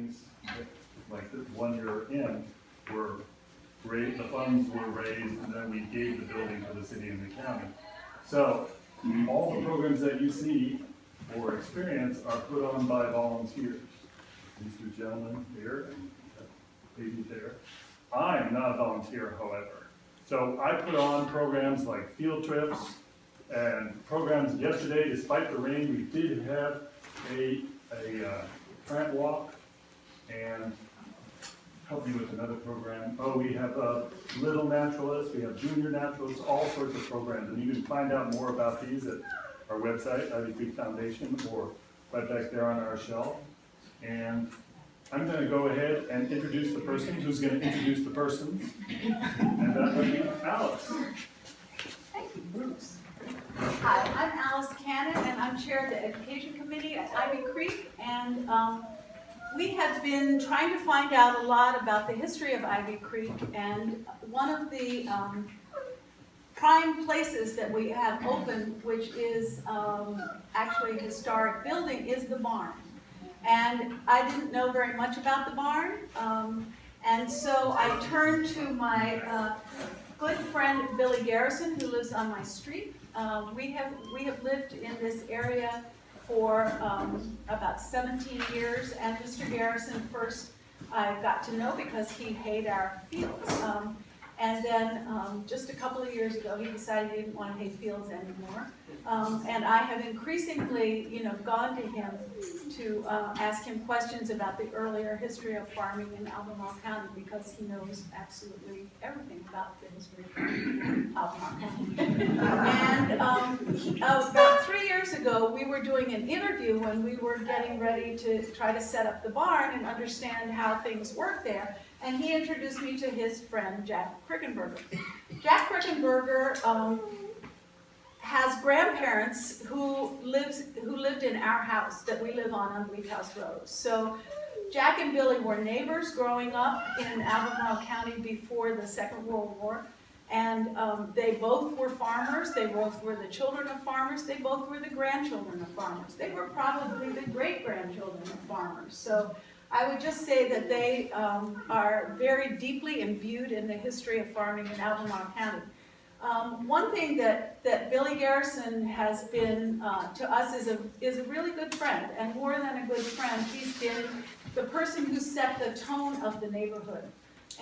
meetings, like the one you're in, were raised, the funds were raised, and then we gave the building to the city and the county. So all the programs that you see or experience are put on by volunteers. These two gentlemen here and that lady there. I am not a volunteer, however. So I put on programs like field trips and programs. Yesterday, despite the rain, we did have a tramp walk and help you with another program. Oh, we have Little Naturalists, we have Junior Naturalists, all sorts of programs. And you can find out more about these at our website, Ivy Creek Foundation, or right back there on our shelf. And I'm going to go ahead and introduce the person who's going to introduce the persons. And that would be Alice. Thank you, Bruce. Hi, I'm Alice Cannon, and I'm chair of the Education Committee at Ivy Creek. And we have been trying to find out a lot about the history of Ivy Creek. And one of the prime places that we have open, which is actually a historic building, is the barn. And I didn't know very much about the barn, and so I turned to my good friend Billy Garrison, who lives on my street. We have lived in this area for about 17 years, and Mr. Garrison first I got to know because he hayed our fields. And then just a couple of years ago, he decided he didn't want to hay fields anymore. And I have increasingly, gone to him to ask him questions about the earlier history of farming in Albemarle County, because he knows absolutely everything about the history of Albemarle County. And about 3 years ago, we were doing an interview when we were getting ready to try to set up the barn and understand how things work there. And he introduced me to his friend, Jack Crickenberger. Jack Crickenberger has grandparents who lived in our house that we live on Bleak House Road. So Jack and Billy were neighbors growing up in Albemarle County before the Second World War. And they both were farmers. They both were the children of farmers. They both were the grandchildren of farmers. They were probably the great-grandchildren of farmers. So I would just say that they are very deeply imbued in the history of farming in Albemarle County. One thing that Billy Garrison has been to us is a really good friend, and more than a good friend, he's been the person who set the tone of the neighborhood.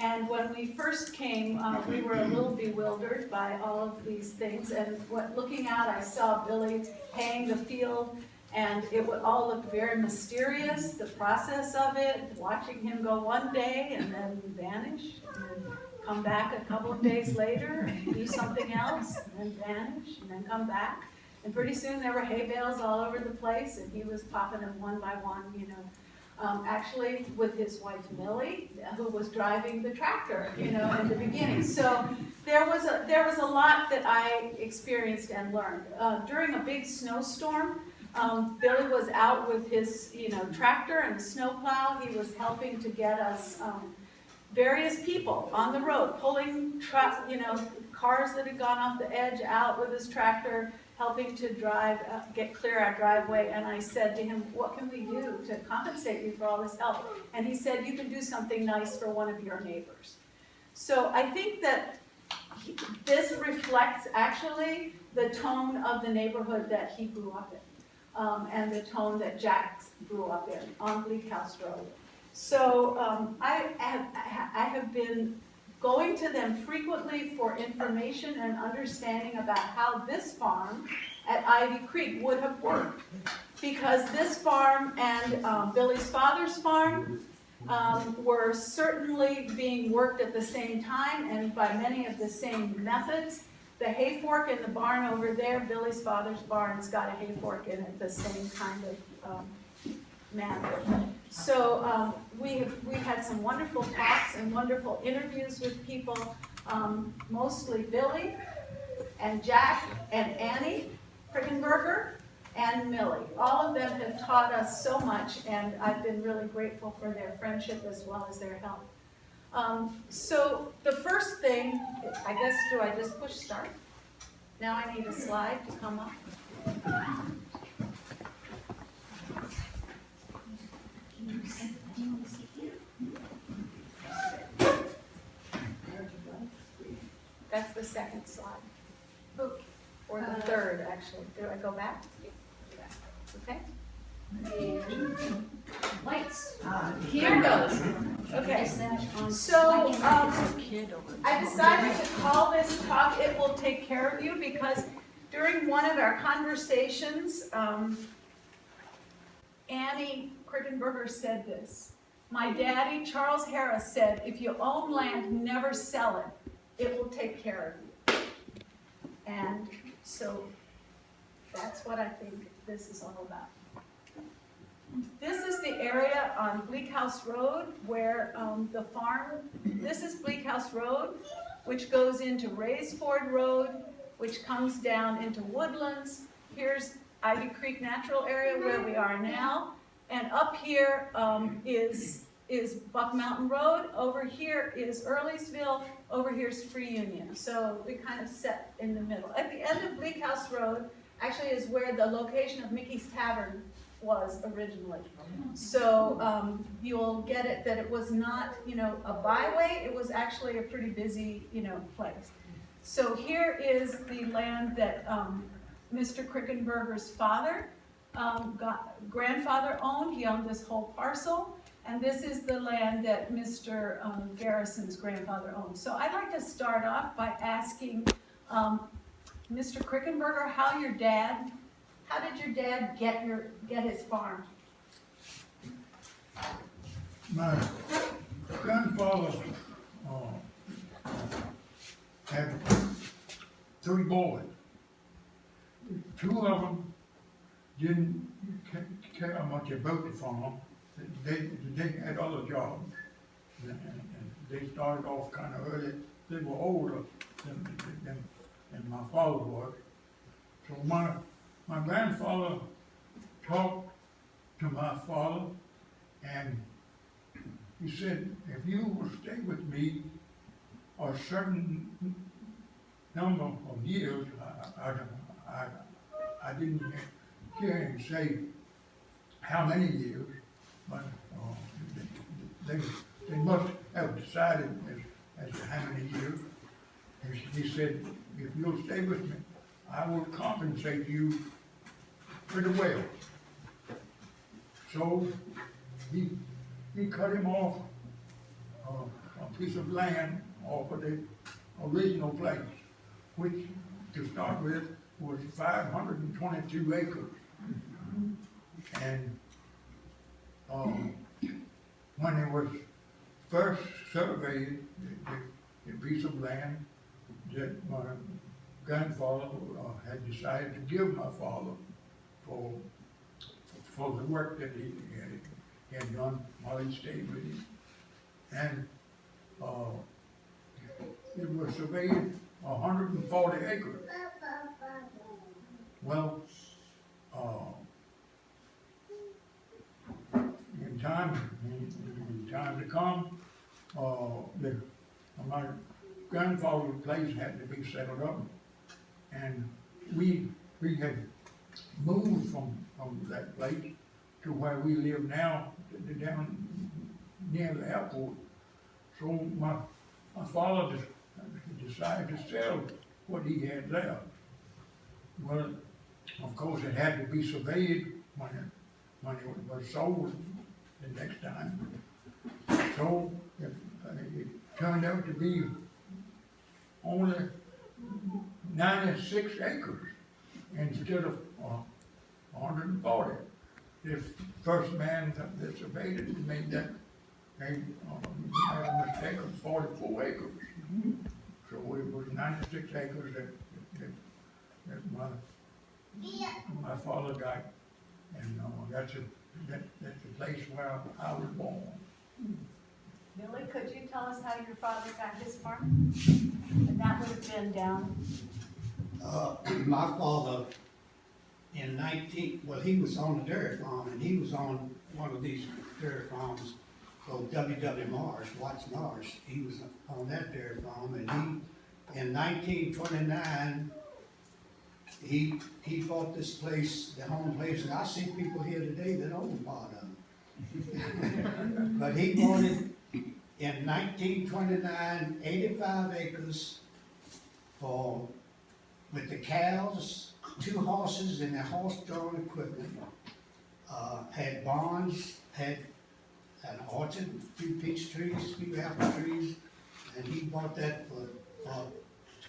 And when we first came, we were a little bewildered by all of these things, and looking out, I saw Billy haying the field, and it would all look very mysterious, the process of it, watching him go one day and then vanish, and then come back a couple of days later and do something else, and then vanish, and then come back. And pretty soon there were hay bales all over the place, and he was popping them one by one, actually with his wife Millie, who was driving the tractor, in the beginning. So there was a lot that I experienced and learned. During a big snowstorm, Billy was out with his, tractor and the snowplow. He was helping to get us various people on the road, pulling cars that had gone off the edge out with his tractor, helping to clear our driveway. And I said to him, what can we do to compensate you for all this help? And he said, you can do something nice for one of your neighbors. So I think that this reflects actually the tone of the neighborhood that he grew up in. And the tone that Jack grew up in on Bleak House Road. So I have been going to them frequently for information and understanding about how this farm at Ivy Creek would have worked. Because this farm and Billy's father's farm were certainly being worked at the same time and by many of the same methods. The hay fork in the barn over there, Billy's father's barn's got a hay fork in it, the same kind of manner. So we had some wonderful talks and wonderful interviews with people, mostly Billy and Jack and Annie Crickenberger and Millie. All of them have taught us so much, and I've been really grateful for their friendship as well as their help. So the first thing, I guess, do I just push start? Now I need a slide to come up. That's the second slide. Or the third, actually. Do I go back? Okay. Lights. Here goes. Okay. So, I decided to call this talk, "It Will Take Care of You," because during one of our conversations, Annie Crickenberger said this. My daddy, Charles Harris, said, if you own land, never sell it. It will take care of you. And so that's what I think this is all about. This is the area on Bleak House Road where the farm, this is Bleak House Road, which goes into Raysford Road, which comes down into Woodlands. Here's Ivy Creek Natural Area where we are now. And up here is Buck Mountain Road. Over here is Earlysville. Over here is Free Union. So we kind of set in the middle. At the end of Bleak House Road actually is where the location of Mickey's Tavern was originally. So you'll get it that it was not, a byway. It was actually a pretty busy, place. So here is the land that Mr. Crickenberger's father, grandfather owned. He owned this whole parcel. And this is the land that Mr. Garrison's grandfather owned. So I'd like to start off by asking Mr. Crickenberger, how did your dad get his farm? My grandfather had 3 boys. 2 of them didn't care how much about the farm. They had other jobs. And they started off kind of early. They were older than my father was. So my grandfather talked to my father, and he said, if you will stay with me a certain number of years, I didn't hear him say how many years, but they must have decided as to how many years. He said, if you'll stay with me, I will compensate you pretty well. So he cut him off a piece of land off of the original place, which to start with was 522 acres. And when it was first surveyed, the piece of land that my grandfather had decided to give my father for the work that he had done while he stayed with him. And it was surveyed 140 acres. Well, in time to come, my grandfather's place had to be settled up, and we had moved from that place to where we live now, down near the airport. So my father decided to sell what he had left. Well, of course, it had to be surveyed when it was sold the next time. So it turned out to be only 96 acres instead of 140. The first man that surveyed it made that made a mistake of 44 acres. So it was 96 acres that my father got, and that's the place where I was born. Billy, could you tell us how your father got his farm? And that would have been down. My father he was on a dairy farm, and he was on one of these dairy farms called W.W. Marsh, Watts Marsh. He was on that dairy farm, and in 1929, he bought this place, the home place, and I see people here today that own part of it. But he bought it in 1929, 85 acres, with the cows, 2 horses and their horse-drawn equipment. Had barns, had an orchard, 2 peach trees, 2 apple trees, and he bought that for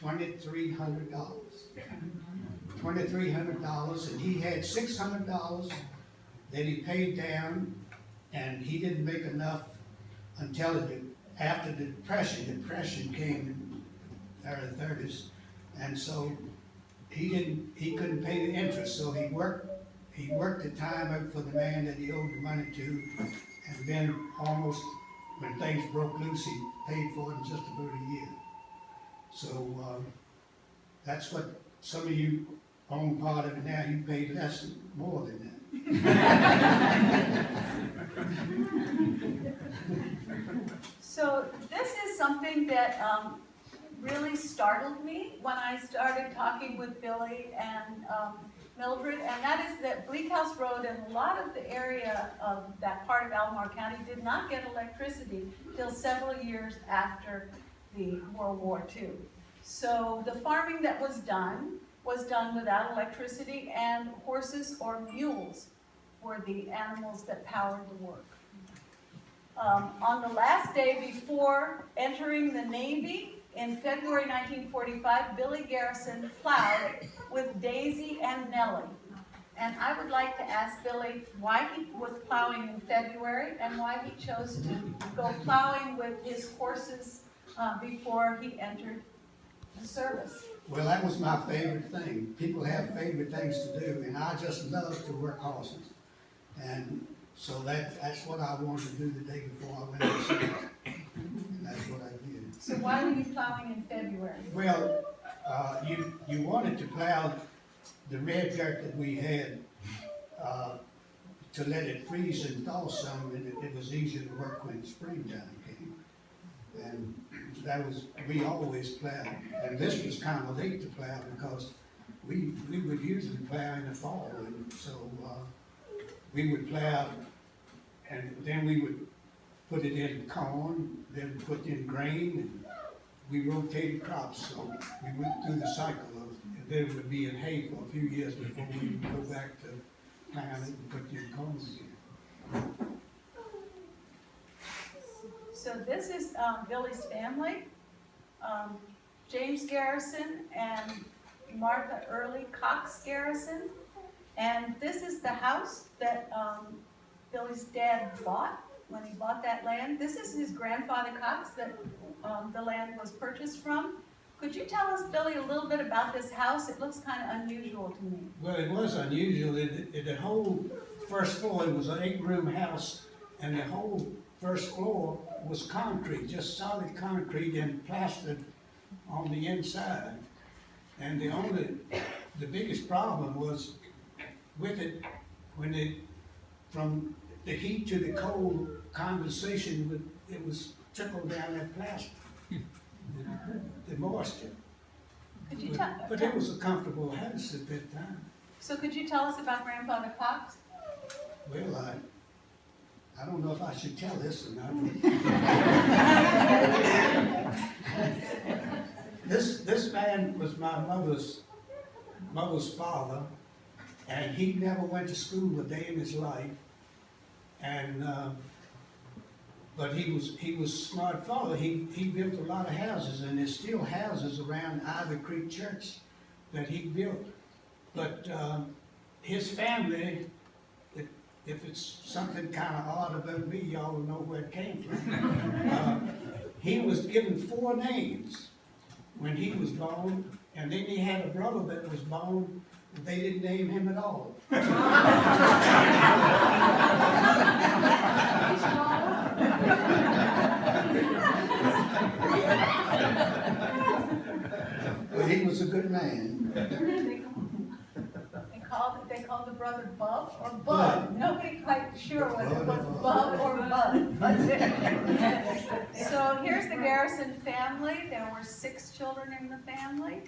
$2,300. $2,300, and he had $600 that he paid down, and he didn't make enough until after the Depression came in the early 30s, and so he couldn't pay the interest, so he worked the time out for the man that he owed the money to, and then almost when things broke loose, he paid for it in just about a year. So that's what some of you own part of it now. You pay more than that. So this is something that really startled me when I started talking with Billy and Mildred, and that is that Bleak House Road and a lot of the area of that part of Albemarle County did not get electricity till several years after the World War II. So the farming that was done without electricity, and horses or mules were the animals that powered the work. On the last day before entering the Navy, in February 1945, Billy Garrison plowed with Daisy and Nellie. And I would like to ask Billy why he was plowing in February and why he chose to go plowing with his horses before he entered the service. Well, that was my favorite thing. People have favorite things to do, and I just love to work horses. And so that's what I wanted to do the day before I went to service. And that's what I did. So why were you plowing in February? Well, you wanted to plow the red dirt that we had to let it freeze and thaw some, and it was easier to work when springtime came. And we always plowed. And this was kind of late to plow because we would usually plow in the fall. And so we would plow, and then we would put it in corn, then put in grain, and we rotated crops. So we went through the cycle of, and then it would be in hay for a few years before we would go back to plowing it and put in corn again. So this is Billy's family, James Garrison and Martha Early Cox Garrison. And this is the house that Billy's dad bought when he bought that land. This is his grandfather Cox that the land was purchased from. Could you tell us, Billy, a little bit about this house? It looks kind of unusual to me. Well, it was unusual. The whole first floor, it was an 8-room house, and the whole first floor was concrete, just solid concrete and plastered on the inside. And the biggest problem was with it, from the heat to the cold, condensation, it was trickled down that plaster, the moisture. Could you tell? But it was a comfortable house at that time. So could you tell us about Grandfather Cox? Well, I don't know if I should tell this or not. This man was my mother's father, and he never went to school a day in his life. And but he was a smart father. He built a lot of houses, and there's still houses around Ivy Creek Church that he built. But his family, if it's something kind of odd about me, y'all will know where it came from. He was given 4 names when he was born, and then he had a brother that was born, and they didn't name him at all. But he was a good man. They called the brother Bub or Bud. Nobody quite sure whether it was Bub or Bud. So here's the Garrison family. There were 6 children in the family.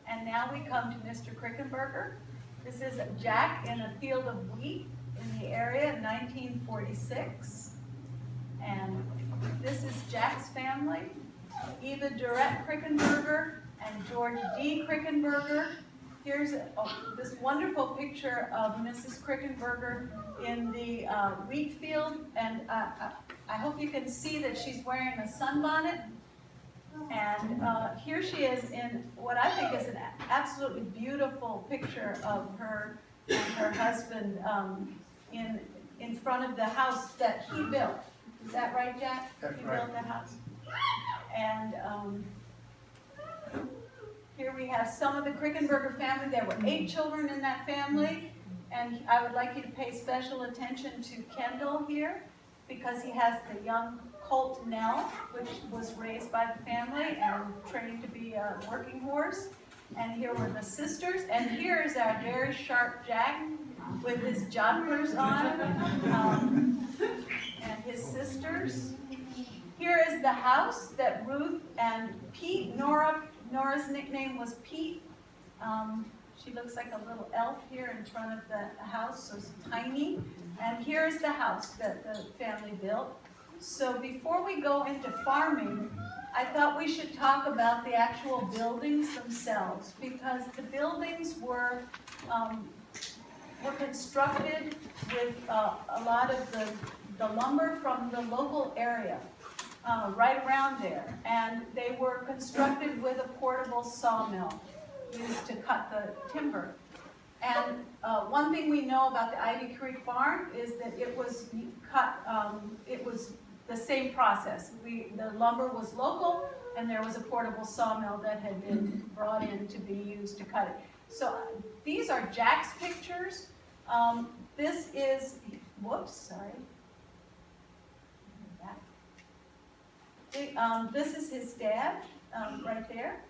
And now we come to Mr. Crickenberger. This is Jack in a field of wheat in the area in 1946. And this is Jack's family, Eva Durrett Crickenberger and George D. Crickenberger. Here's this wonderful picture of Mrs. Crickenberger in the wheat field, and I hope you can see that she's wearing a sunbonnet. And here she is in what I think is an absolutely beautiful picture of her and her husband in front of the house that he built. Is that right, Jack? That's He right. built the house. And here we have some of the Crickenberger family. There were 8 children in that family. And I would like you to pay special attention to Kendall here, because he has the young colt Nell, which was raised by the family and trained to be a working horse. And here were the sisters. And here is our very sharp Jack with his joggers on, and his sisters. Here is the house that Ruth and Pete, Nora's nickname was Pete. She looks like a little elf here in front of the house, so it's tiny. And here's the house that the family built. So before we go into farming, I thought we should talk about the actual buildings themselves, because the buildings were constructed with a lot of the lumber from the local area, right around there. And they were constructed with a portable sawmill used to cut the timber. And one thing we know about the Ivy Creek Farm is that it was cut, it was the same process. The lumber was local, and there was a portable sawmill that had been brought in to be used to cut it. So these are Jack's pictures. This is, whoops, sorry. This is his dad, right there.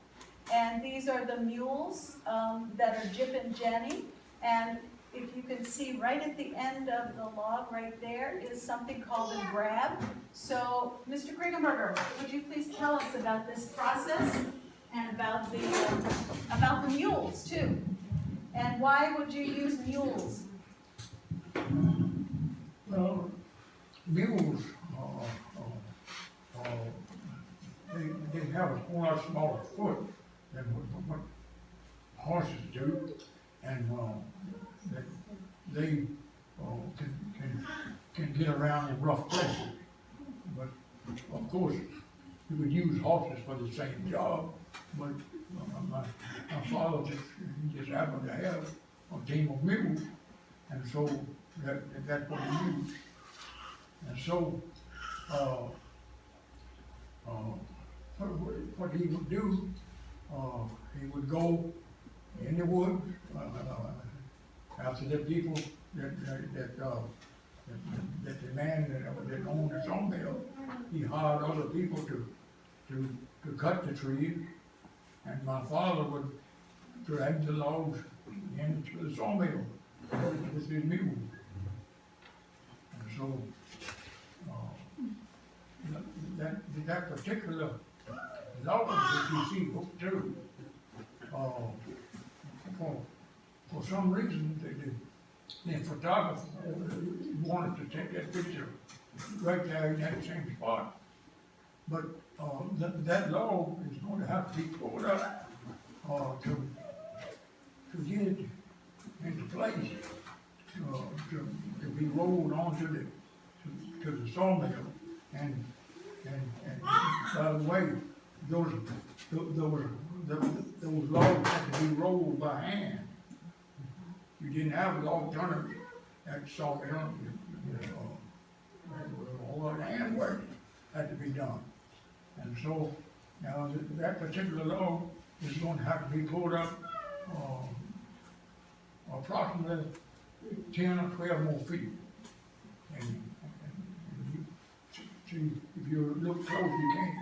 And these are the mules that are Jip and Jenny. And if you can see right at the end of the log right there is something called a grab. So, Mr. Crickenberger, would you please tell us about this process and about the mules too? And why would you use mules? Well, mules, they have a whole lot smaller foot than what horses do, and they can get around in rough places. But of course, you could use horses for the same job. But my father just happened to have a team of mules, and so that's what he used. And so what he would do, he would go in the woods after the people that the man that owned the sawmill, he hired other people to cut the trees, and my father would drag the logs into the sawmill with his mule. And so that particular log that you see hooked through, for some reason, the photographer wanted to take that picture right there in that same spot. But that log is going to have to be pulled up to get it into place, to be rolled onto the sawmill. And by the way, those logs had to be rolled by hand. You didn't have log turners at Sawmill. A whole lot of hand work had to be done. And so now that particular log is going to have to be pulled up approximately 10 or 12 more feet. And you see, if you look close, you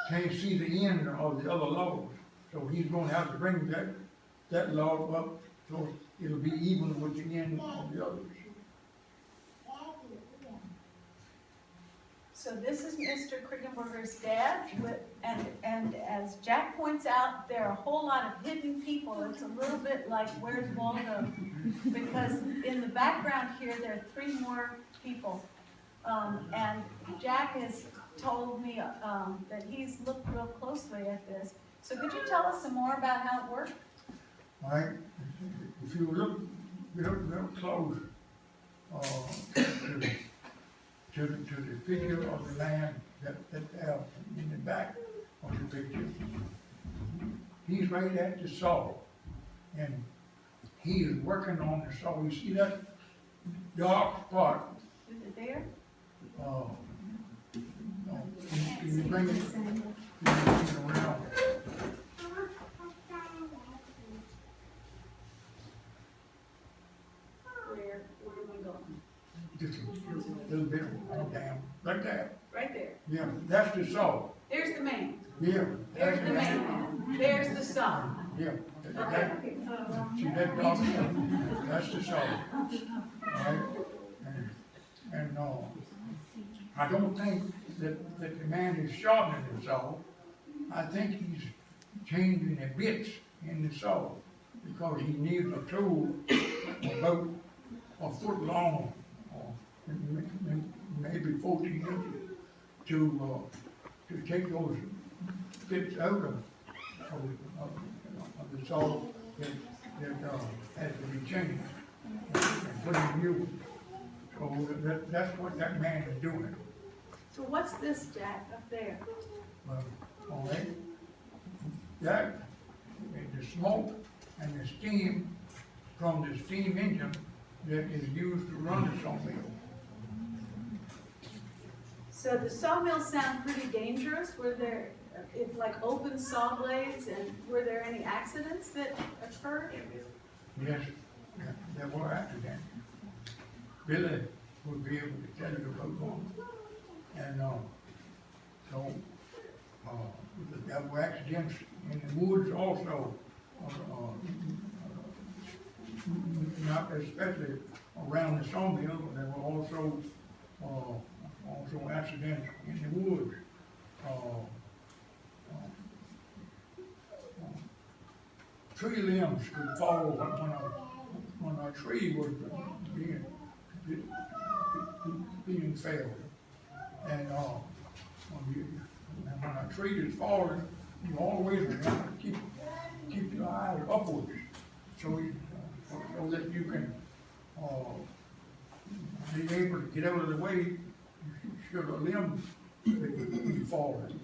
can't see the end of the other logs. So he's going to have to bring that log up so it'll be even with the end of the others. So this is Mr. Crickenberger's dad, and as Jack points out, there are a whole lot of hidden people. It's a little bit like Where's Waldo? Because in the background here, there are 3 more people. And Jack has told me that he's looked real closely at this. So could you tell us some more about how it worked? All right, if you look real close, to the figure of the land that in the back of the picture, he's right at the saw, and he is working on the saw. You see that dark spot? Is it there? No, can you bring it around? Where am I going? Just a little bit on down, right there. Right there. Yeah, that's the saw. There's the main. Yeah. There's the main man. There's the saw. Yeah. Okay. See that dog? That's the saw. Right? And I don't think that the man is shortening the saw. I think he's changing the bits in the saw because he needs a tool about a foot long, or maybe 14 inches, to take those bits out of the saw that has to be changed and put in new. So that's what that man is doing. So what's this, Jack, up there? All right? That is the smoke and the steam from the steam engine that is used to run the sawmill. So the sawmills sound pretty dangerous. Were there, if like open saw blades, and were there any accidents that occurred? Yes, there were accidents. Billy would be able to tell you about one. And there were accidents in the woods also, not especially around the sawmill, but there were also accidents in the woods. Tree limbs could fall when a tree was being felled. And when a tree is falling, you always have to keep your eyes upwards, so that you can be able to get out of the way should a limb be falling.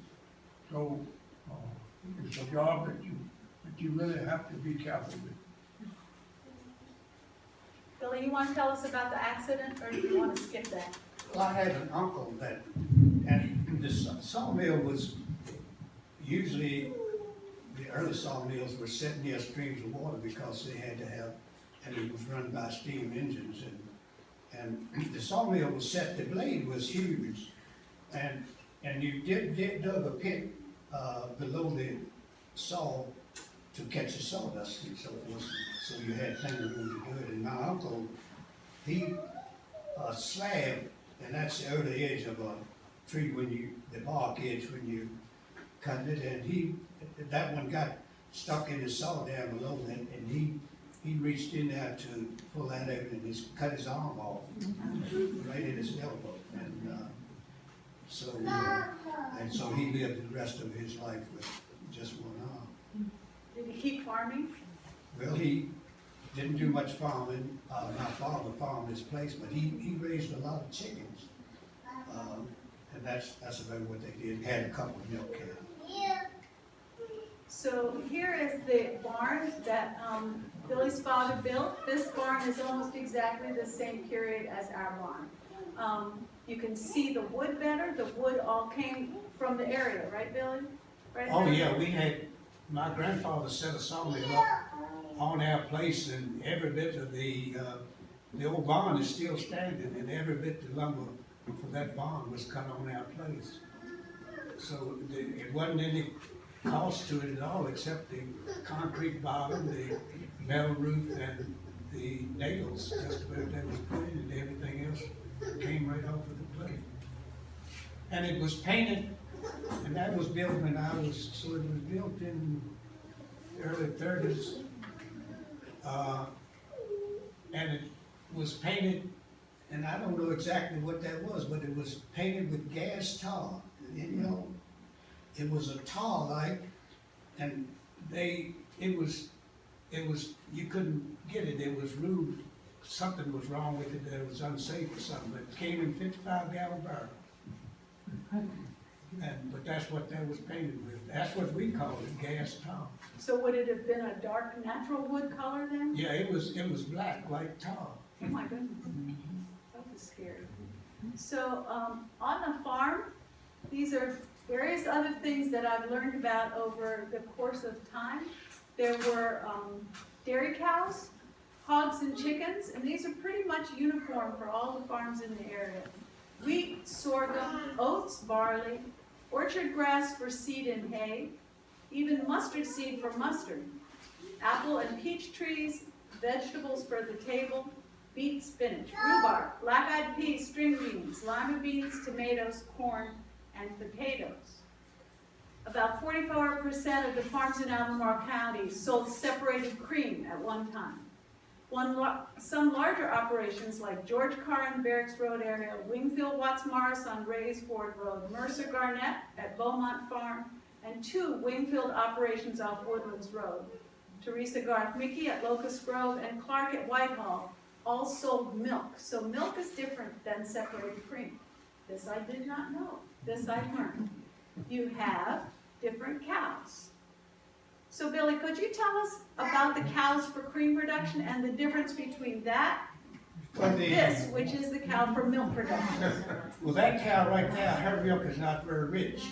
So it's a job that you really have to be careful with. Billy, you want to tell us about the accident, or do you want to skip that? Well, I had an uncle that, and the sawmill was usually, the early sawmills were set near streams of water because they had to have, and it was run by steam engines, and the sawmill was set, the blade was huge, and you dug a pit below the saw to catch the sawdust and so forth, so you had plenty of room to do it. And my uncle, he slabbed, and that's the outer edge of a tree the bark edge when you cut it, and that one got stuck in the saw down below, and he reached in there to pull that out and cut his arm off, right at his elbow, and so he lived the rest of his life with just one arm. Did he keep farming? Well, he didn't do much farming. My father farmed his place, but he raised a lot of chickens. And that's about what they did. Had a couple of milk cows. So here is the barn that Billy's father built. This barn is almost exactly the same period as our barn. You can see the wood better. The wood all came from the area, right, Billy? Right Oh there? yeah, my grandfather set a sawmill up on our place, and every bit of the old barn is still standing, and every bit of lumber for that barn was cut on our place. So it wasn't any cost to it at all, except the concrete bottom, the metal roof, and the nails. Just about that was put in, and everything else came right off of the plate. And it was painted, and that was built when so it was built in the early 30s. And it was painted, and I don't know exactly what that was, but it was painted with gas tar. And it was a tar-like, and it was, you couldn't get it, it was rude, something was wrong with it, that it was unsafe or something, but it came in 55-gallon barrel. But that's what that was painted with, that's what we called it, gas tar. So would it have been a dark natural wood color then? Yeah, it was black like tar. Oh my goodness, that was scary. So, on the farm, these are various other things that I've learned about over the course of time. There were, dairy cows, hogs and chickens, and these are pretty much uniform for all the farms in the area. Wheat, sorghum, oats, barley, orchard grass for seed and hay, even mustard seed for mustard, apple and peach trees, vegetables for the table, beet, spinach, rhubarb, black-eyed peas, string beans, lima beans, tomatoes, corn, and potatoes. About 44% of the farms in Albemarle County sold separated cream at one time. Some larger operations like George Carr in Barracks Road area, Wingfield Watts Morris on Rays Ford Road, Mercer Garnett at Beaumont Farm, and 2 Wingfield operations off Woodlands Road. Teresa Garth Mickey at Locust Grove and Clark at Whitehall all sold milk. So milk is different than separated cream. This I did not know. This I learned. You have different cows. So Billy, could you tell us about the cows for cream production and the difference between that and this, which is the cow for milk production? Well, that cow right there, her milk is not very rich.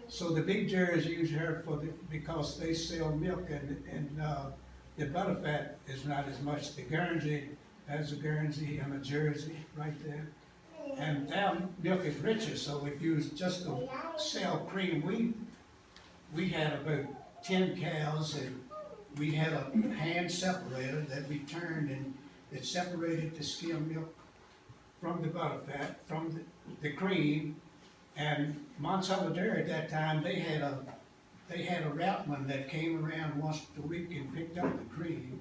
So the big dairies use her because they sell milk and the butter fat is not as much. The Guernsey, there's a Guernsey and a Jersey right there. And their milk is richer, so if you was just to sell cream, we had about 10 cows and we had a hand separator that we turned and it separated the skim milk from the butter fat, from the cream. And Monsanto Dairy at that time, they had a routeman that came around once a week and picked up the cream.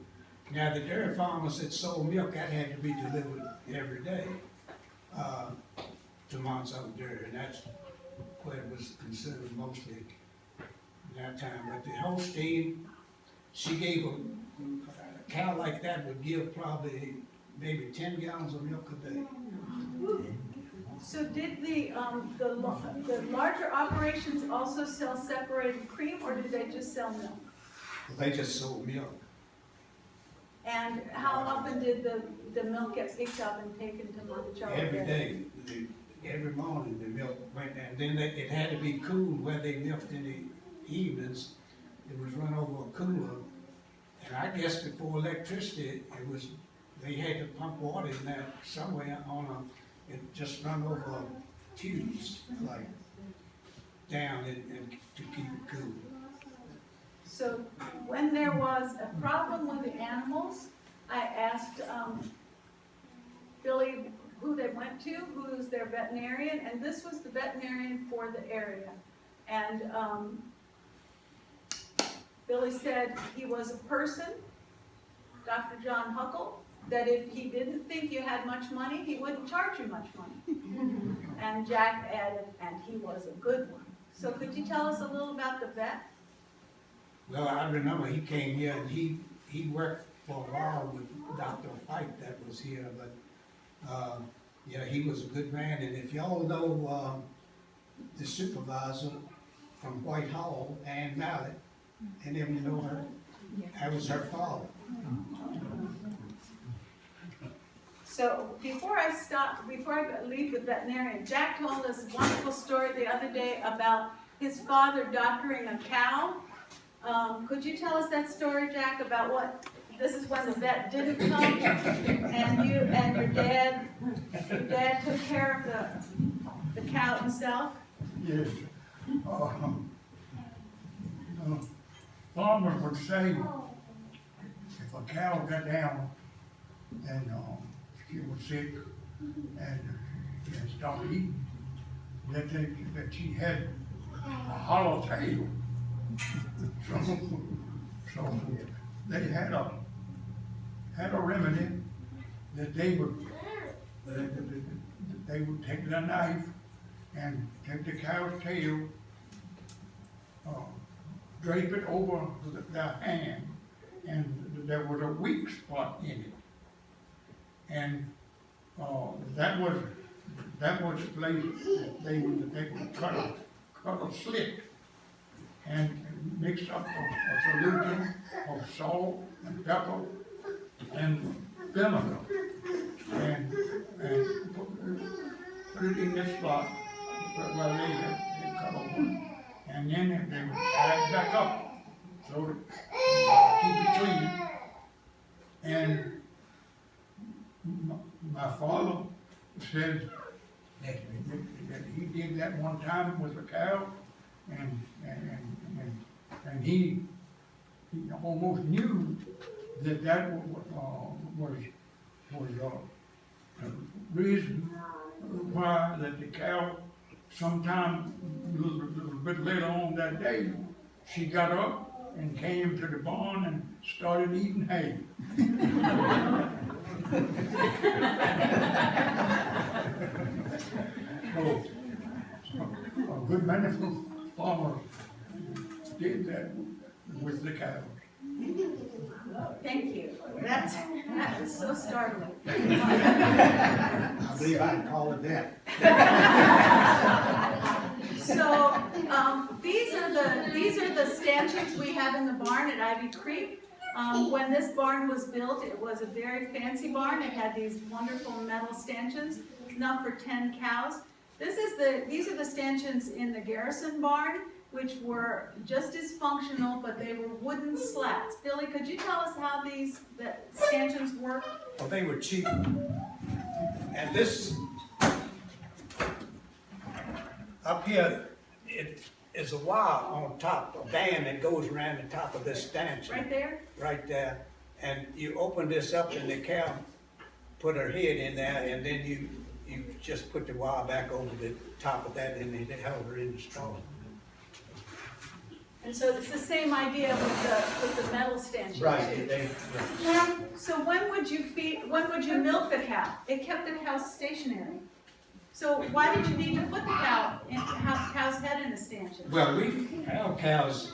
Now the dairy farmers that sold milk, that had to be delivered every day to Monsanto Dairy, and that's where it was consumed mostly in that time. But the Holstein, she gave a cow like that would give probably maybe 10 gallons of milk a day. So did the larger operations also sell separated cream, or did they just sell milk? They just sold milk. And how often did the milk get picked up and taken to Monticello? Every day, every morning the milk went, and then it had to be cooled where they milked in the evenings. It was run over a cooler, and I guess before electricity, they had to pump water in there somewhere it just run over tubes, like down and to keep it cool. So when there was a problem with the animals, I asked Billy who they went to, who's their veterinarian, and this was the veterinarian for the area. And Billy said he was a person, Dr. John Huckle, that if he didn't think you had much money, he wouldn't charge you much money. And Jack added, and he was a good one. So could you tell us a little about the vet? Well, I remember he came here and he worked for a while with Dr. White that was here, but yeah, he was a good man. And if y'all know the supervisor from Whitehall, Ann Mallett, any of you know her? That was her father. So before I leave the veterinarian, Jack told us a wonderful story the other day about his father doctoring a cow. Could you tell us that story, Jack, about what, this is when the vet didn't come, and you and your dad took care of the cow himself? Yes. Farmers would say, if a cow got down and she was sick and stopped eating, that she had a hollow tail. So they had a remedy that they would take the knife and take the cow's tail, drape it over the hand, and there was a weak spot in it. And, that was the place that they would cut a slit and mix up a solution of salt and pepper and vinegar and put it in this spot where they had cut open, and then they would tie it back up so to keep it clean. And my father said that he did that one time with a cow, and he almost knew that was the reason why that the cow, sometime a little bit later on that day, she got up and came to the barn and started eating hay. So, a good many farmers did that with the cows. Thank you. That is so startling. I believe I can call it that. So, these are the stanchions we have in the barn at Ivy Creek. When this barn was built, it was a very fancy barn. It had these wonderful metal stanchions, enough for 10 cows. These are the stanchions in the Garrison barn, which were just as functional, but they were wooden slats. Billy, could you tell us how the stanchions work? Well, they were cheap. And this, up here, it is a wire on top, a band that goes around the top of this stanchion. Right there? Right there. And you open this up and the cow put her head in there, and then you just put the wire back over the top of that, and it held her in the straw. And so it's the same idea with the metal stanchions. Right. So when would you milk the cow? It kept the cow stationary. So why did you need to put the cow's head in a stanchion? Well, our cows,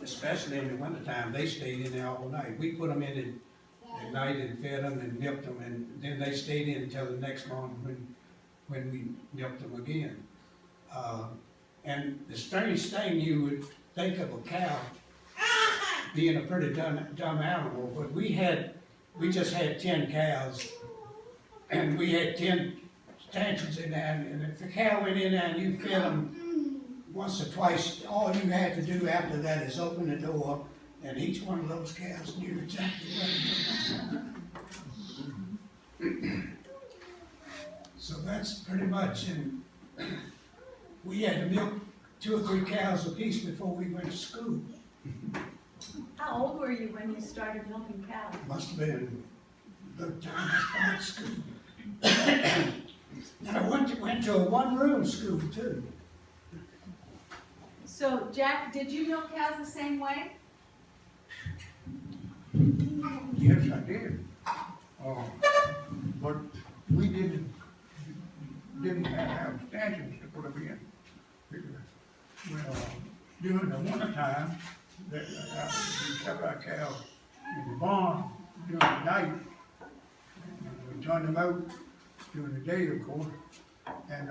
especially in the wintertime, they stayed in there all night. We put them in at night and fed them and milked them, and then they stayed in until the next morning when we milked them again. And the strange thing, you would think of a cow being a pretty dumb animal, but we just had 10 cows, and we had 10 stanchions in there, and if the cow went in there and you fed them once or twice, all you had to do after that is open the door, and each one of those cows knew exactly what it was. So that's pretty much, and we had to milk 2 or 3 cows apiece before we went to school. How old were you when you started milking cows? Must have been the time I started school. And I went to a one-room school too. So Jack, did you milk cows the same way? Yes, I did. But we didn't have stanchions to put them in. Well, during the wintertime, we kept our cows in the barn during the night. And we turned them out during the day, of course. And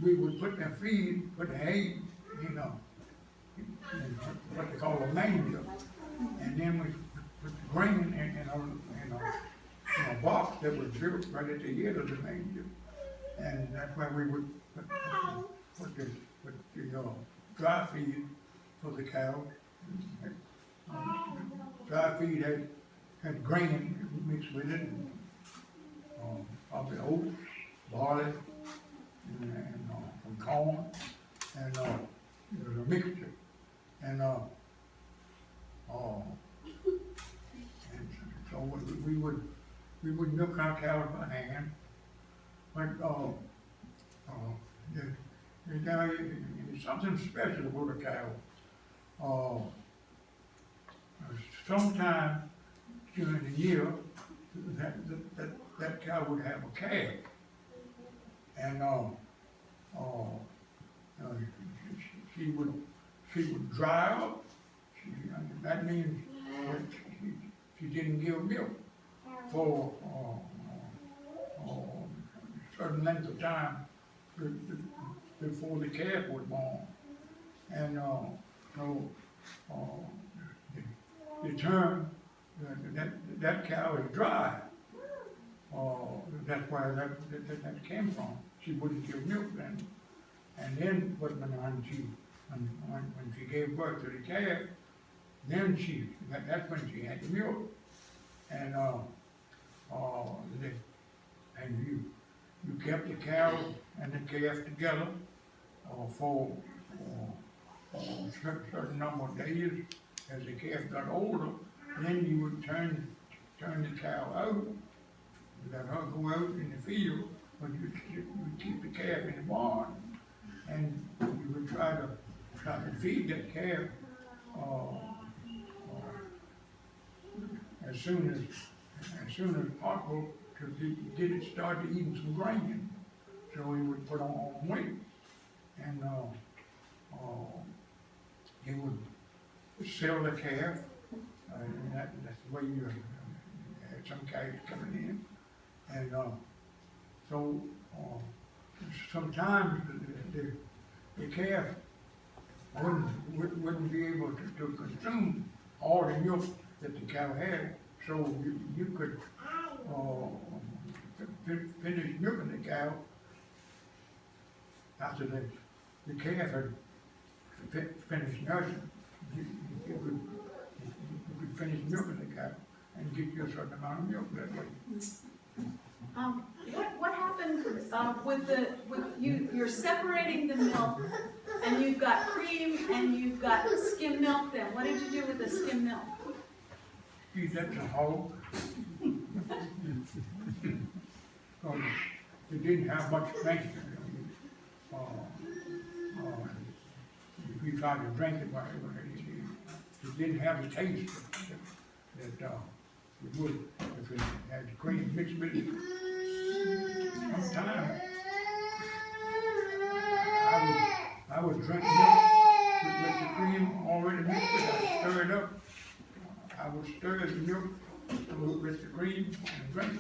we would put their feed, put the hay, in what they call a manger. And then we put the grain in a box that was built right at the end of the manger. And that's where we would put the dry feed for the cows. Dry feed had grain mixed with it, probably oats, barley, and some corn, and it was a mixture. And so we would milk our cows by hand. But there's something special about a cow. Sometime during the year, that cow would have a calf, and would dry up. That means that she didn't give milk for a certain length of time before the calf was born. And the term that cow is dry. That's where that came from. She wouldn't give milk then. And then, when she gave birth to the calf, then that's when she had the milk. And you kept the cow and the calf together for a certain number of days. As the calf got older, then you would turn the cow out, let her go out in the field, but you would keep the calf in the barn, and you would try to feed that calf as soon as possible to get it started eating some grain, so he would put on weight, and he would sell the calf, and that's the way you had some guys coming in, and so sometimes the calf wouldn't be able to consume all the milk that the cow had, so you could finish milking the cow after the calf had finished nursing. You could finish milking the cow and get you a certain amount of milk that way. What happened with you're separating the milk, and you've got cream and you've got skim milk then? What did you do with the skim milk? Feed that to hog. It didn't have much strength. If you tried to drink it, it didn't have the taste that it would if it had cream mixed with it. Sometimes I was drinking milk with the cream already mixed with it. I stir it up. I would stir the milk with the cream and drink it.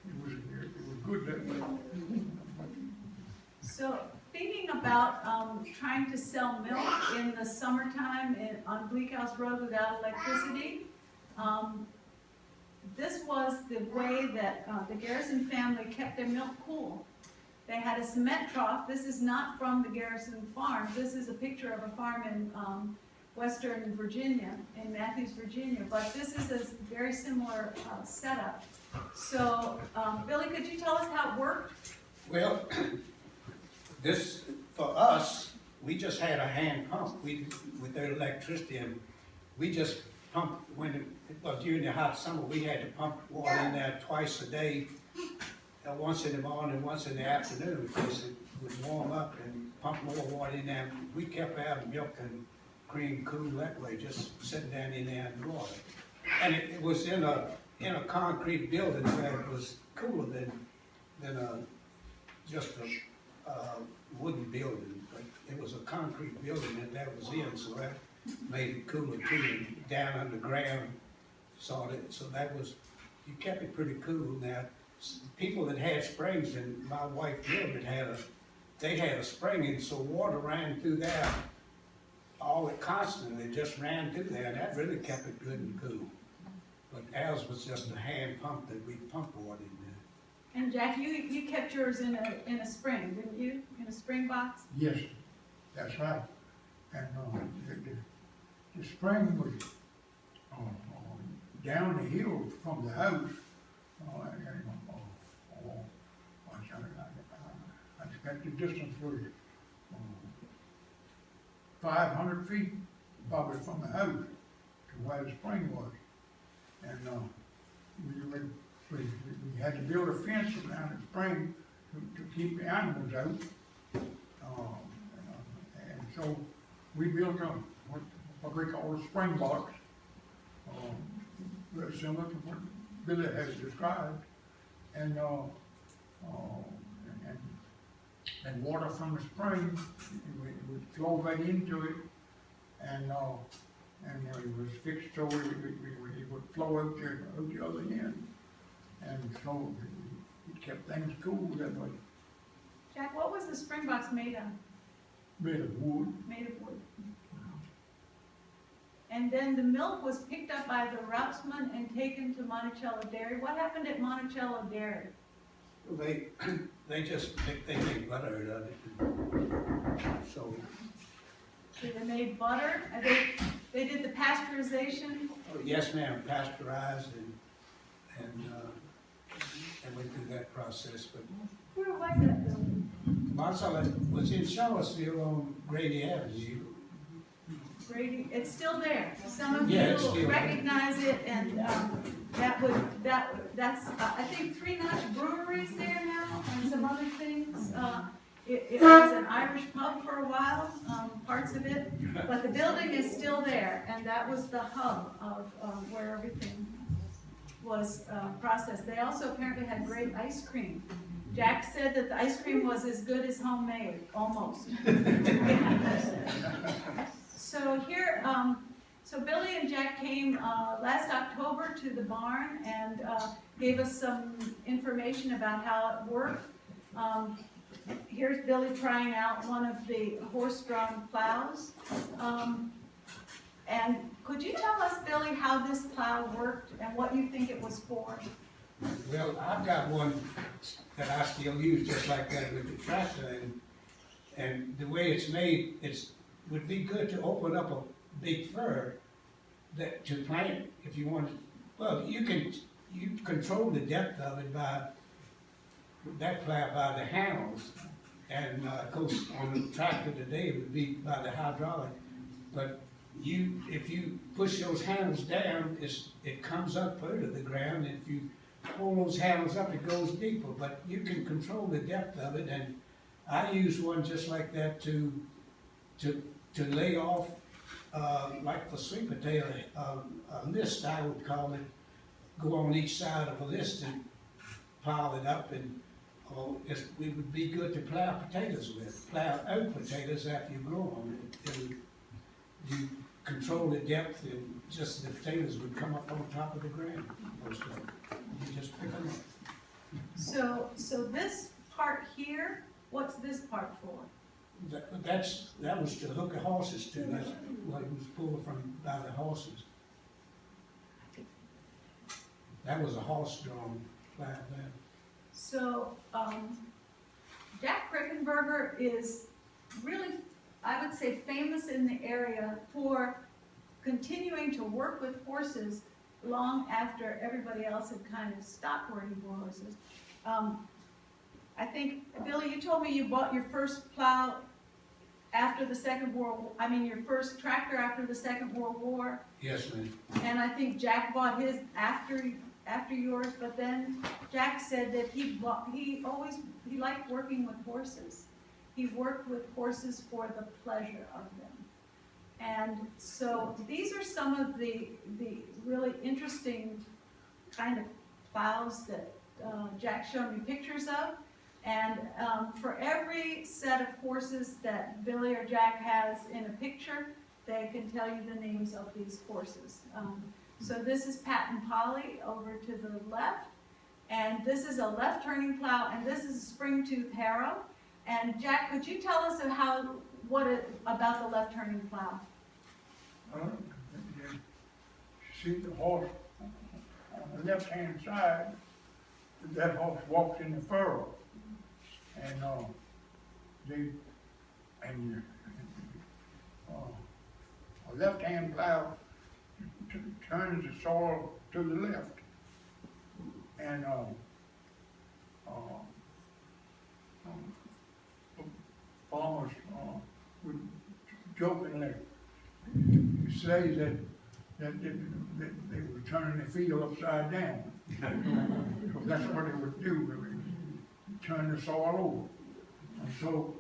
It was good that way. So, thinking about trying to sell milk in the summertime on Bleak House Road without electricity, this was the way that the Garrison family kept their milk cool. They had a cement trough. This is not from the Garrison farm. This is a picture of a farm in Western Virginia, in Matthews, Virginia. But this is a very similar setup. So, Billy, could you tell us how it worked? Well, this, for us, we just had a hand pump. With their electricity, and we just pumped when it was during the hot summer. We had to pump water in there twice a day, once in the morning, once in the afternoon, because it would warm up and pump more water in there. We kept our milk and cream cool that way, just sitting down in there and water. And it was in a concrete building where it was cooler than just a wooden building, but it was a concrete building and that was in, so that made it cooler too, and down underground, so that was, you kept it pretty cool. Now, people that had springs, and my wife Mildred they had a spring, and so water ran through there all constantly, just ran through there, and that really kept it good and cool. But ours was just a hand pump that we pumped water in there. And Jack, you kept yours in a spring, didn't you? In a spring box? Yes, that's right. And the spring was down the hill from the house. I expect the distance was 500 feet, probably from the house to where the spring was. And we had to build a fence around the spring to keep the animals out. And so we built what we call a spring box, very similar to what Billy has described. And and water from the spring, it would flow right into it, and it was fixed so it would flow out the other end, and so it kept things cool that way. Jack, what was the spring box made of? Made of wood. Made of wood. And then the milk was picked up by the Rouseman and taken to Monticello Dairy. What happened at Monticello Dairy? They make butter out of it. So, So they made butter, and they did the pasteurization. oh, yes, ma'am, pasteurized and went through that process, but Where was that building? Monticello was in Charlottesville on Grady Avenue. Grady, it's still there. Some of Yeah, it's you still there. recognize it, and that's I think 3 Notch Brewery's there now, and some other things. It was an Irish pub for a while, parts of it, but the building is still there, and that was the hub of where everything was processed. They also apparently had great ice cream. Jack said that the ice cream was as good as homemade, almost. So here, so Billy and Jack came last October to the barn and gave us some information about how it worked. Here's Billy trying out one of the horse-drawn plows. And could you tell us, Billy, how this plow worked and what you think it was for? Well, I've got one that I still use just like that with the tractor, and the way it's made, would be good to open up a big furrow that to plant if you want. Well, you control the depth of it by that plow by the handles, and of course on the tractor today it would be by the hydraulic. But if you push those handles down, it comes up out of the ground. And if you pull those handles up, it goes deeper. But you can control the depth of it, and I use one just like that to lay off, like for sweet potato, a list I would call it, go on each side of a list and pile it up, and it would be good to plow potatoes with, plow out potatoes after you grow them. You control the depth, and just the potatoes would come up on top of the ground, most of them. You just pick them up. So this part here, what's this part for? That was to hook the horses to. That's what it was pulled from by the horses. That was a horse-drawn plow there. So, Jack Crickenberger is really, I would say, famous in the area for continuing to work with horses long after everybody else had kind of stopped working with horses. I think, Billy, you told me you bought your first plow after the your first tractor after the Second World War. Yes, ma'am. And I think Jack bought his after yours, but then Jack said that he liked working with horses. He worked with horses for the pleasure of them. And so these are some of the really interesting kind of plows that Jack showed me pictures of. And for every set of horses that Billy or Jack has in a picture, they can tell you the names of these horses. So this is Pat and Polly over to the left, and this is a left turning plow, and this is a spring tooth harrow. And Jack, could you tell us about the left turning plow? You see the horse on the left-hand side, that horse walks in the furrow. And a left-hand plow turns the soil to the left. And farmers would jokingly say that they were turning the field upside down. So that's what they would do. They would turn the soil over. And so,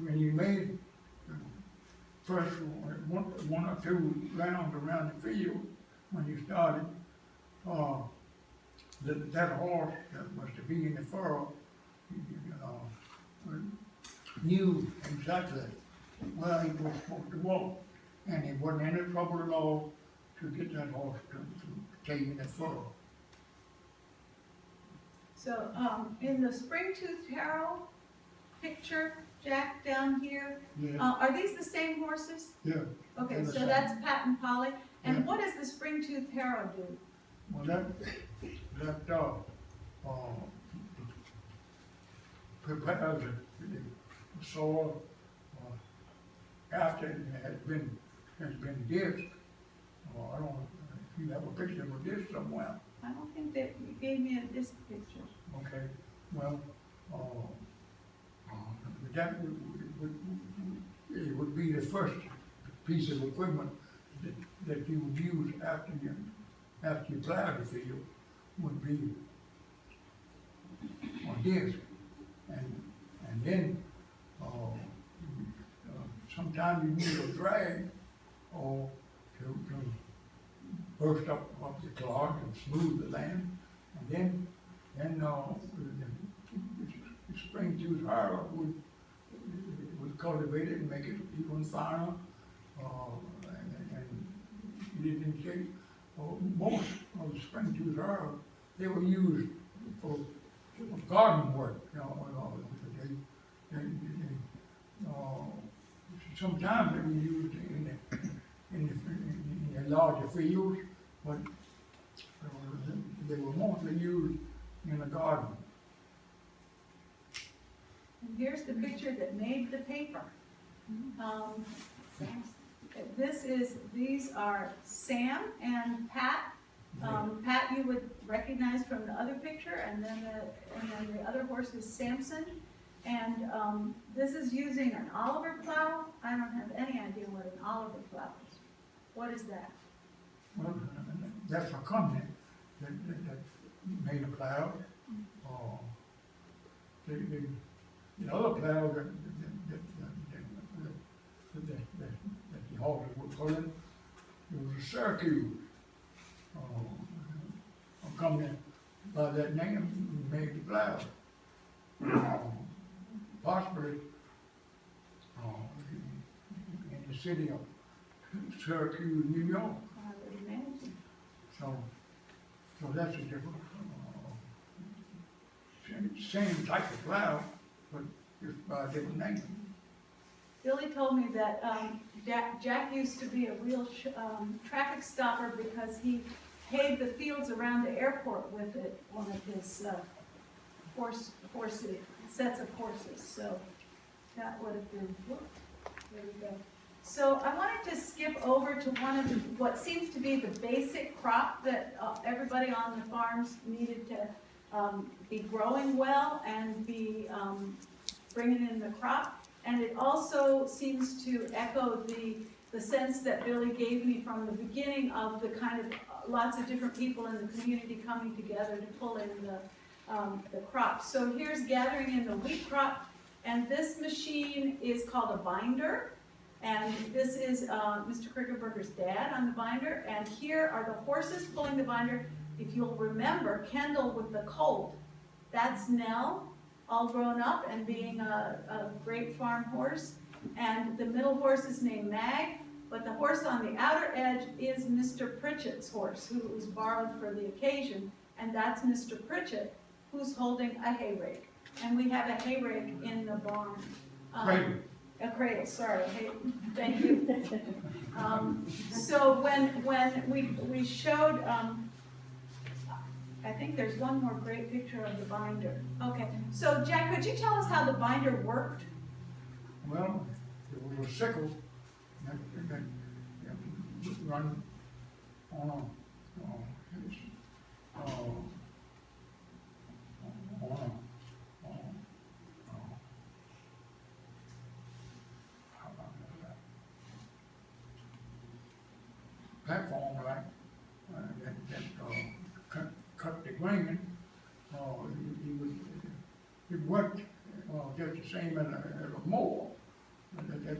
when you made the first one or two rounds around the field, when you started, that horse that was to be in the furrow, knew exactly where he was supposed to walk. And he wasn't any trouble at all to get that horse to stay in the furrow. So, in the Spring-Toothed Harrow picture, Jack, down here, Yeah, are these the same horses? yeah. Okay, They're the so same. that's Pat and Polly, and Yeah. what does the Spring-Toothed Harrow do? Well, prepares the soil, after it has been dished. I don't know if you have a picture of this somewhere. I don't think that you gave me this picture. Okay, well, that it would be the first piece of equipment that you would use after you plow the field, would be a disc. And then, sometimes you need a drag, or to burst up the clod and smooth the land. And then the Spring-Toothed Harrow would cultivate it and make it even finer. And you didn't say, most of the Spring-Toothed Harrow, they were used for garden work, sometimes they were used in the larger fields, but they were mostly used in the garden. And here's the picture that made the paper. These are Sam and Pat. Pat you would recognize from the other picture, and then the other horse is Samson. And this is using an Oliver plow. I don't have any idea what an Oliver plow is. What is that? Well, that's a company that made a plow. The other plow that the horses were pulling, it was a Syracuse. A company by that name made the plow. Possibly in the city of Syracuse, New York. I would imagine. So that's a different, same type of plow, but just by a different name. Billy told me that Jack used to be a real traffic stopper because he paved the fields around the airport with it, one of his sets of horses. So that would have been, whoops, there we go. So I wanted to skip over to one of what seems to be the basic crop that everybody on the farms needed to be growing well and be bringing in the crop. And it also seems to echo the sense that Billy gave me from the beginning of the kind of lots of different people in the community coming together to pull in the crops. So here's gathering in the wheat crop, and this machine is called a binder. And this is Mr. Crickenberger's dad on the binder, and here are the horses pulling the binder. If you'll remember, Kendall with the colt, that's Nell, all grown up and being a great farm horse. And the middle horse is named Mag, but the horse on the outer edge is Mr. Pritchett's horse, who was borrowed for the occasion, and that's Mr. Pritchett, who's holding a hay rake. And we have a hay rake in the barn. Cradle. A cradle, sorry, thank you. So when we showed, I think there's one more great picture of the binder. Okay, so Jack, could you tell us how the binder worked? Well, there was a sickle that run on platform like that cut the grain. It worked just the same as a mower that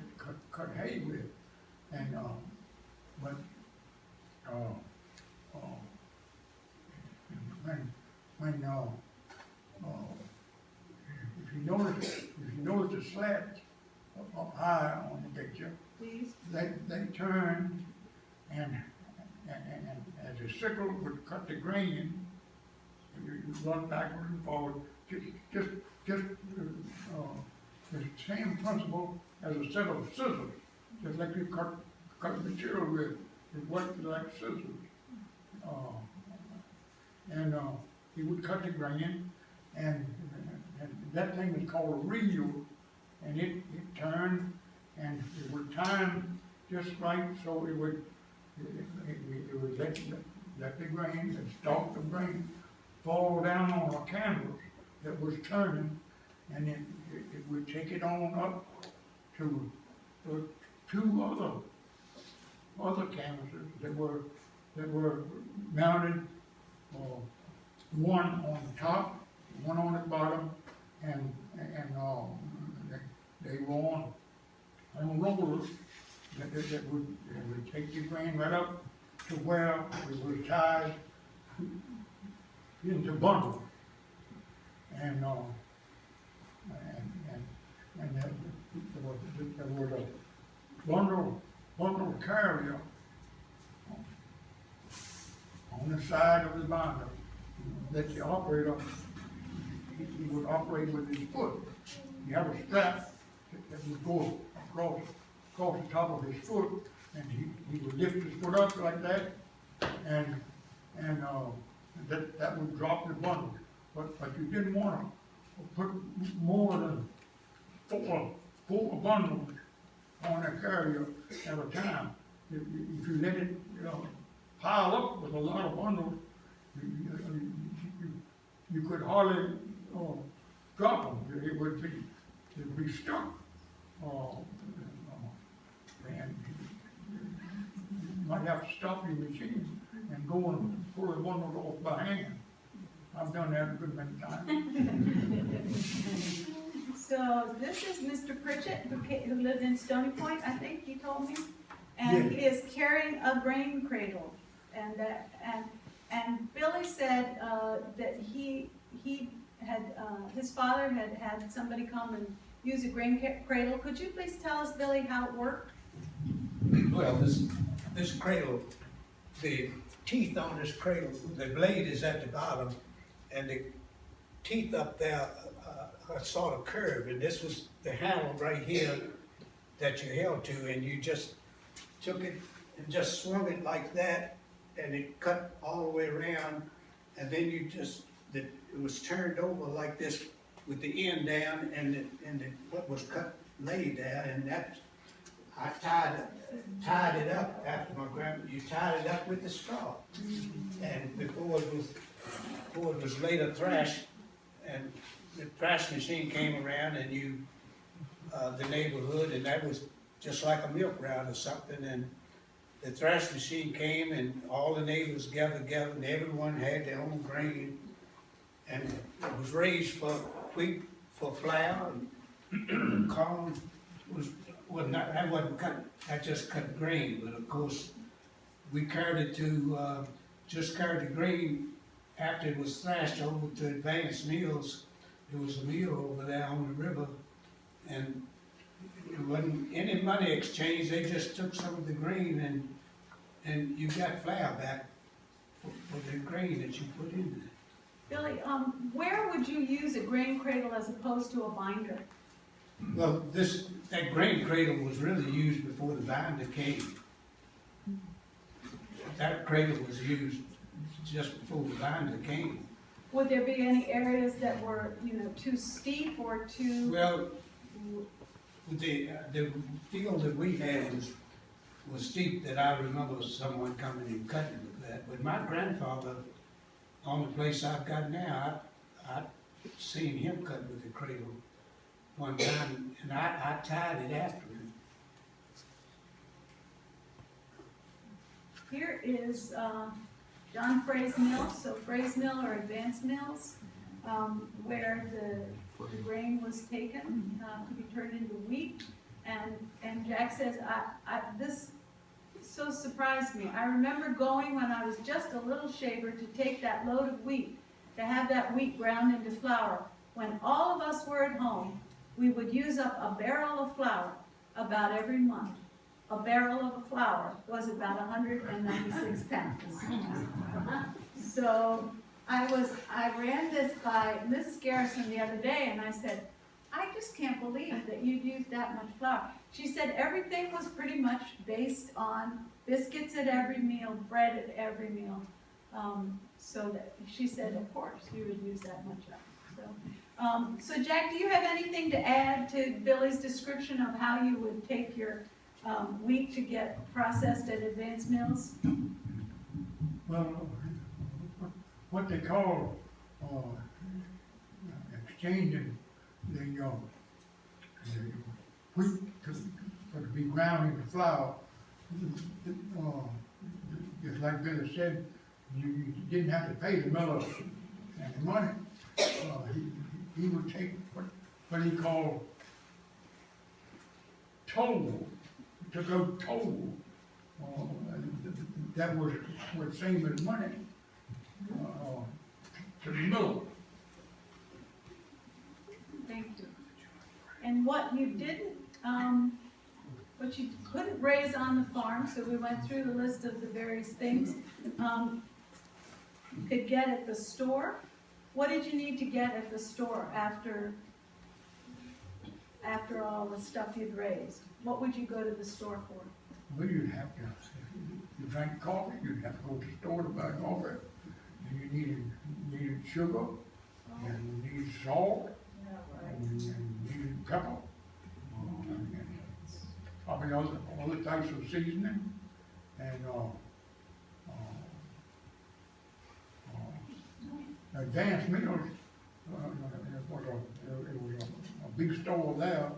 cut hay with, and but when, if you notice the slats up high on the picture, Please? they turn and as a sickle would cut the grain, you run backward and forward, just the same principle as a set of scissors, just like you cut material with, it worked like scissors. He would cut the grain, and that thing is called a reel, and it turned, and it would time just right, so it would let the grain, the stalk of grain, fall down on a canvas that was turning, and it would take it on up to two other canvases that were mounted, one on the top, one on the bottom, and they were on rollers that would take the grain right up to where it was tied into bundles. And there was a bundle carrier on the side of the binder that the operator, he would operate with his foot. You have a strap that would go across the top of his foot, and he would lift his foot up like that, and that would drop the bundle. But you didn't want to put more than four bundles on a carrier at a time. If you let it, pile up with a lot of bundles, you could hardly drop them. It would be stuck. And you might have to stop your machine and go and pull the bundle off by hand. I've done that a good many times. So this is Mr. Pritchett, who lived in Stony Point, I think you told me, and he is carrying a grain cradle, and Billy said that he had his father had somebody come and use a grain cradle. Could you please tell us, Billy, how it worked? Well, this cradle, the teeth on this cradle, the blade is at the bottom, and the teeth up there are sort of curved, and this was the handle right here that you held to, and you just took it and just swung it like that, and it cut all the way around, and then it was turned over like this with the end down, and what was cut laid there, and that I tied it up after my grandma. You tied it up with the straw, and before it was later thrashed, and the thrash machine came around, and the neighborhood, and that was just like a milk route or something, and the thrash machine came, and all the neighbors gathered, and everyone had their own grain, and it was raised for wheat, for flour, and corn that wasn't cut, that just cut grain, but of course, we carried it to, just carried the grain after it was thrashed over to advanced mills. There was a mill over there on the river, and it wasn't any money exchange, they just took some of the grain and you got flour back for the grain that you put in there. Billy, where would you use a grain cradle as opposed to a binder? Well, that grain cradle was really used before the binder came. That cradle was used just before the binder came. Would there be any areas that were, too steep or too? Well, the field that we had was steep, that I remember someone coming and cutting with that. But my grandfather, on the place I've got now, I seen him cut with the cradle one time, and I tied it after him. Here is John Fray's mill, so Fray's mill are advanced mills, where the grain was taken to be turned into wheat. And Jack says, this so surprised me. I remember going when I was just a little shaver to take that load of wheat to have that wheat ground into flour. When all of us were at home, we would use up a barrel of flour about every month. A barrel of flour was about 196 pounds. So I ran this by Mrs. Garrison the other day, and I said, I just can't believe that you'd use that much flour. She said everything was pretty much based on biscuits at every meal, bread at every meal. So that she said, of course, you would use that much up. So Jack, do you have anything to add to Billy's description of how you would take your wheat to get processed at advanced mills? Well, what they call, exchanging the wheat to be ground into flour, just like Billy said, you didn't have to pay the miller any money. He would take what he called toll, to go toll. That was same as money to the miller. Thank you. And what you didn't, what you couldn't raise on the farm, so we went through the list of the various things, you could get at the store. What did you need to get at the store after all the stuff you'd raised? What would you go to the store for? Well, you'd have to, if you drank coffee, you'd have to go to the store to buy coffee. And you needed sugar, and you needed salt, and you needed pepper, and probably all the types of seasoning, and advanced meals. It was a big store there.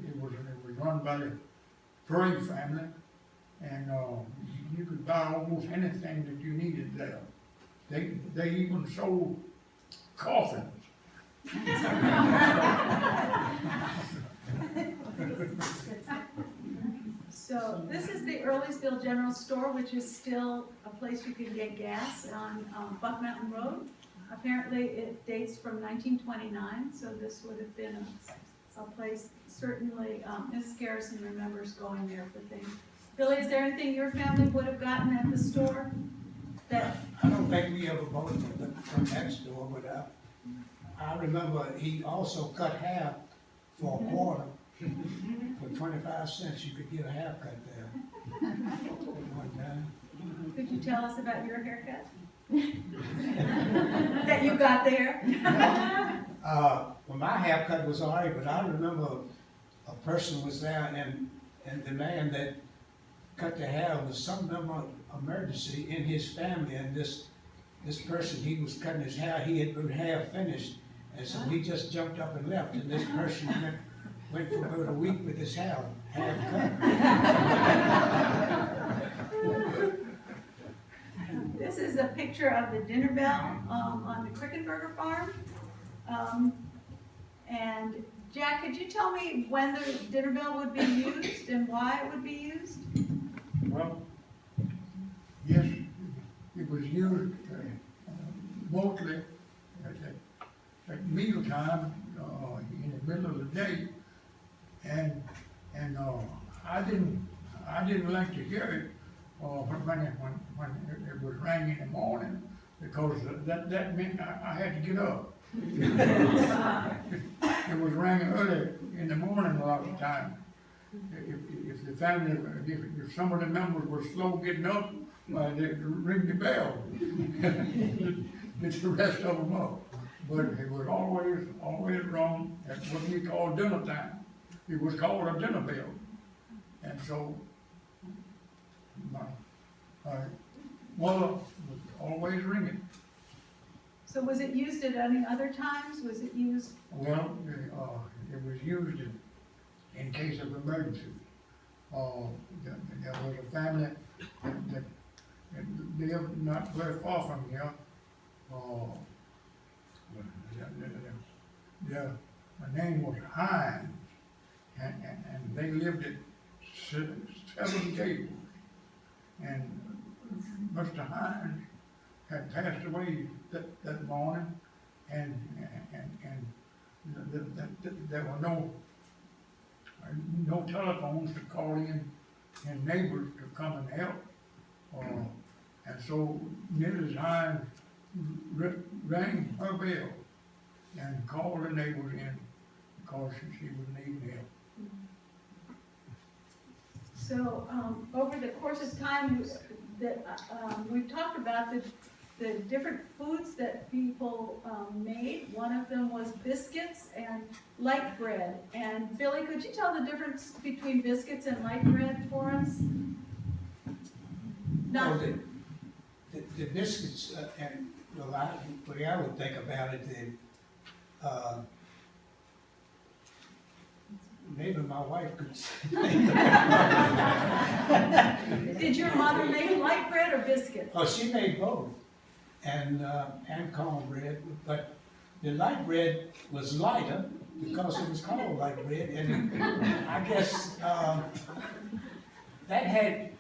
It was run by the Curry family, and you could buy almost anything that you needed there. They even sold coffins. So this is the Earlysville General Store, which is still a place you can get gas on Buck Mountain Road. Apparently it dates from 1929, so this would have been a place, certainly Ms. Garrison remembers going there for things. Billy, is there anything your family would have gotten at the store? That I don't think we ever bought from that store, but I remember he also cut hair for a quarter. For 25 cents, you could get a haircut there. One time. Could you tell us about your haircut? That you got there? Well, my haircut was all right, but I remember a person was there, and the man that cut the hair was some emergency in his family, and this person, he was cutting his hair, he had his hair finished, and so he just jumped up and left, and this person went for about a week with his hair half cut. This is a picture of the dinner bell on the Crickenberger farm. And Jack, could you tell me when the dinner bell would be used and why it would be used? Well, yes, it was used mostly at mealtime, in the middle of the day, and I didn't like to hear it when it was ringing in the morning, because that meant I had to get up. It was ringing early in the morning a lot of the time. If the family, if some of the members were slow getting up, they'd ring the bell. Get the rest of them up. But it was always wrong at what we call dinner time. It was called a dinner bell. And so my mother was always ringing. So was it used at any other times? Was it used? Well, it was used in case of emergency. There was a family that lived not very far from here. Their name was Hines, and they lived at 7 Gables. And Mr. Hines had passed away that morning, and there were no telephones to call in and neighbors to come and help. And so Mrs. Hines rang her bell and called the neighbors in because she was needing help. So, over the course of time, we've talked about the different foods that people made. One of them was biscuits and light bread. And Billy, could you tell the difference between biscuits and light bread for us? Well, Not, the biscuits, and the way I would think about it, maybe my wife could say. did your mother make light bread or biscuits? Oh, she made both, and cornbread, but the light bread was lighter because it was called light bread, and I guess, that had,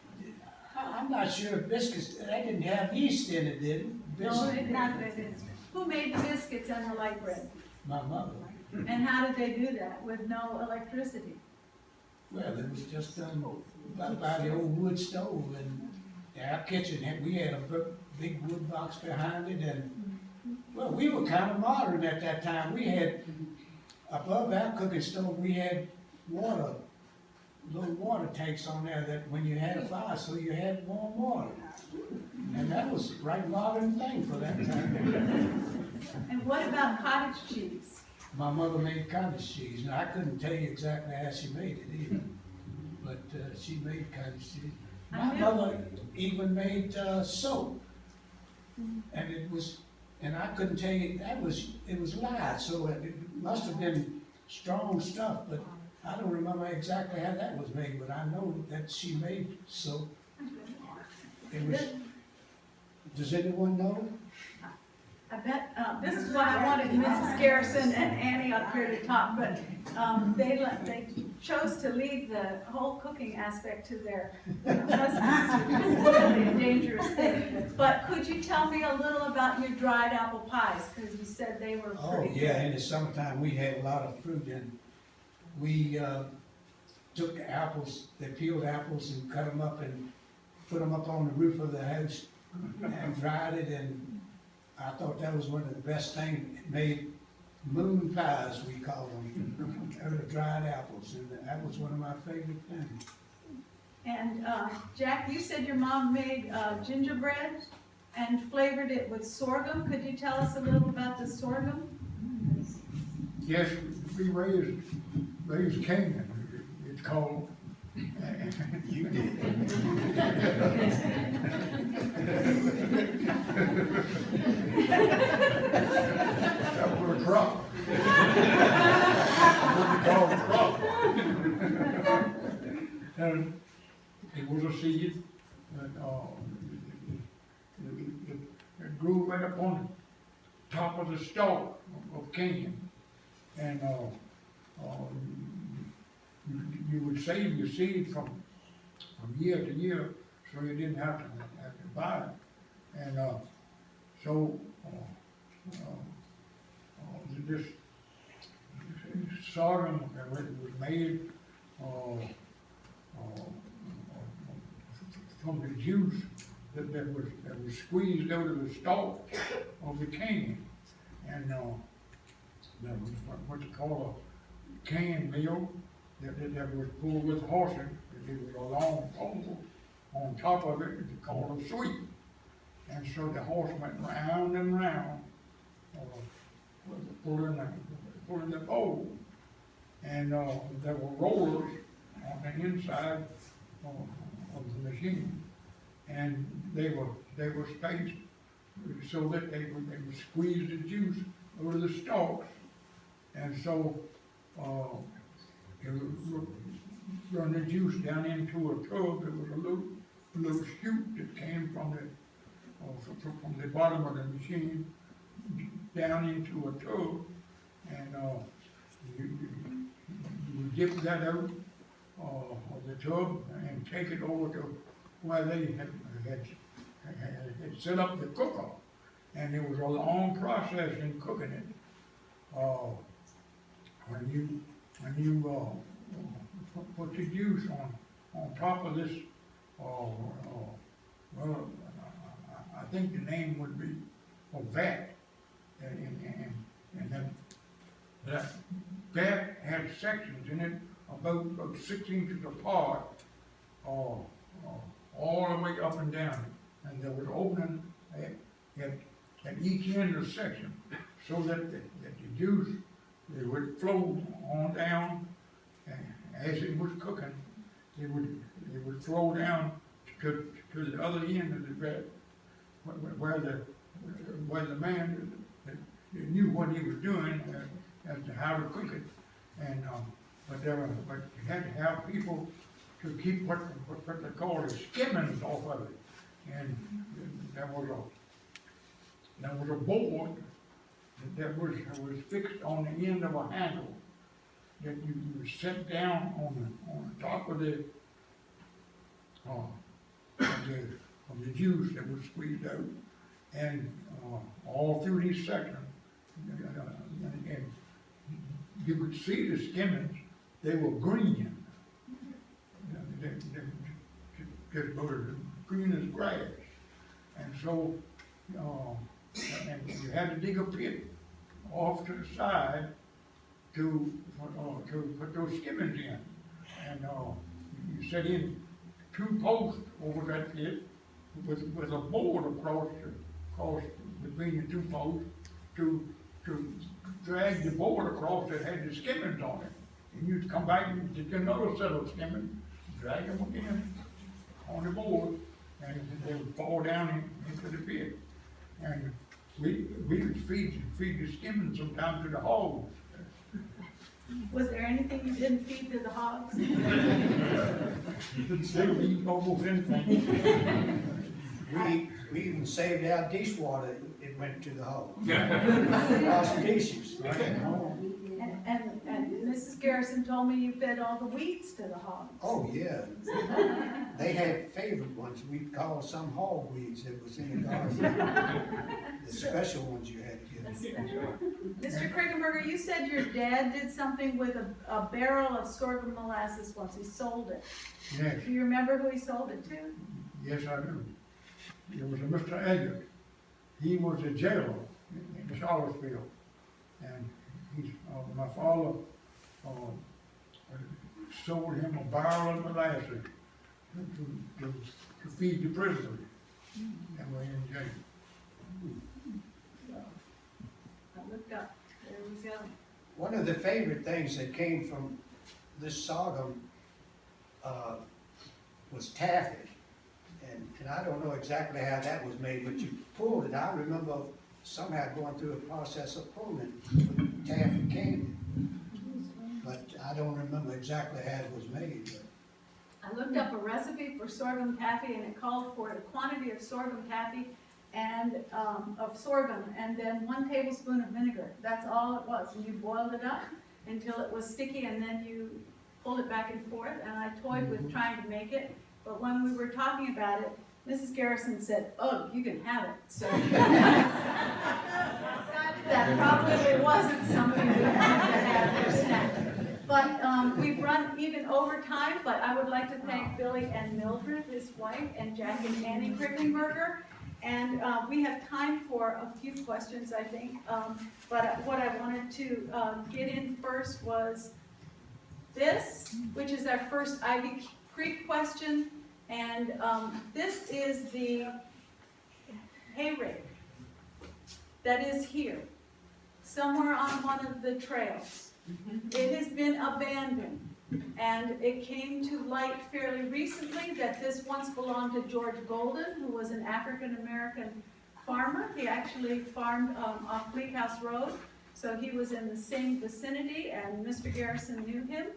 I'm not sure if biscuits, that didn't have yeast in it, did it? No, not biscuits. Who made the biscuits and the light bread? My mother. And how did they do that with no electricity? Well, it was just done by the old wood stove, and our kitchen, we had a big wood box behind it, and, well, we were kind of modern at that time. We had, above our cooking stove, we had water, little water tanks on there that when you had a fire, so you had warm water. And that was a right modern thing for that time. And what about cottage cheese? My mother made cottage cheese. Now, I couldn't tell you exactly how she made it either, but she made cottage cheese. My mother even made soap, and and I couldn't tell you, it was light, so it must have been strong stuff, but I don't remember exactly how that was made, but I know that she made soap. It was, does anyone know? I bet, this is why I wanted Mrs. Garrison and Annie up here to talk, but, they chose to leave the whole cooking aspect to their husbands, which is really a dangerous thing. But could you tell me a little about your dried apple pies, because you said they were Oh, pretty good. yeah, in the summertime, we had a lot of fruit, and we, took the apples, they peeled apples and cut them up and put them up on the roof of the house and dried it, and I thought that was one of the best things. It made moon pies, we call them, out of dried apples, and that was one of my favorite things. And, Jack, you said your mom made, gingerbread and flavored it with sorghum. Could you tell us a little about the sorghum? Yes, we raised Canaan, it's called. You did. That was a crop. What we call a crop. And it was a seed that, it grew right up on the top of the stalk of Canaan. And, you would save your seed from year to year, so you didn't have to buy it. And so this sorghum that was made from the juice that was squeezed out of the stalk of the cane, and that was what you call a cane meal. That was pulled with horses. It was a long pole on top of it, it's called a sweep. And so the horse went round and round, pulling the pole. And there were rollers on the inside of the machine. And they were spaced so that they would squeeze the juice out of the stalks. And so, it would run the juice down into a tub. There was a little chute that came from the bottom of the machine down into a tub, and you would dip that out of the tub and take it over to where they had set up the cook-off. and there was a long process in cooking it. When you put the juice on top of this, well, I think the name would be a vat, and that vat had sections in it about 6 inches apart, all the way up and down, and there was opening at each end of the section, so that the juice, it would flow on down, and as it was cooking, it would flow down to the other end of the vat, where the man that knew what he was doing as to how to cook it, and but you had to have people to keep what they call the skimmings off of it, and there was a board that was fixed on the end of a handle that you would set down on the top of the juice that was squeezed out, and all through these sections, and you could see the skimmings. They were green, they just were green as grass, and so and you had to dig a pit off to the side to put those skimmings in, and you set in 2 posts over that pit with a board across between the 2 posts to drag the board across that had the skimmings on it, and you'd come back and get another set of skimmings, drag them again on the board, and they would fall down into the pit. And we would feed the skimmings sometimes to the hogs. Was there anything you didn't feed to the hogs? They would eat almost anything. We even saved our dishwater, it went to the hole. Wash dishes. And Mrs. Garrison told me you fed all the weeds to the hogs. Oh, yeah. They had favorite ones, we'd call some hog weeds that was in the garden. The special ones you had to get. Mr. Crickenberger, you said your dad did something with a barrel of sorghum molasses once, he sold it. Yes, Do you remember who he sold it to? yes, I do. It was a Mr. Eggert. He was a jailer in Charlottesville, and my father sold him a barrel of molasses to feed the prisoners that were in jail. I looked up, there we go. One of the favorite things that came from this sorghum was taffy. And I don't know exactly how that was made, but you pulled it. I remember somehow going through a process of pulling it with taffy candy. But I don't remember exactly how it was made. But I looked up a recipe for sorghum taffy, and it called for a quantity of sorghum taffy and of sorghum, and then 1 tablespoon of vinegar. That's all it was. And you boiled it up until it was sticky, and then you pulled it back and forth. And I toyed with trying to make it, but when we were talking about it, Mrs. Garrison said, "Oh, you can have it." So I decided that probably wasn't something we wanted to have for snack. But we've run even over time, but I would like to thank Billy and Mildred, his wife, and Jack and Annie Crickenberger. And we have time for a few questions, I think. But what I wanted to get in first was this, which is our first Ivy Creek question. And this is the hay rig that is here, somewhere on one of the trails. It has been abandoned, and it came to light fairly recently that this once belonged to George Golden, who was an African-American farmer. He actually farmed off Bleak House Road, so he was in the same vicinity, and Mr. Garrison knew him.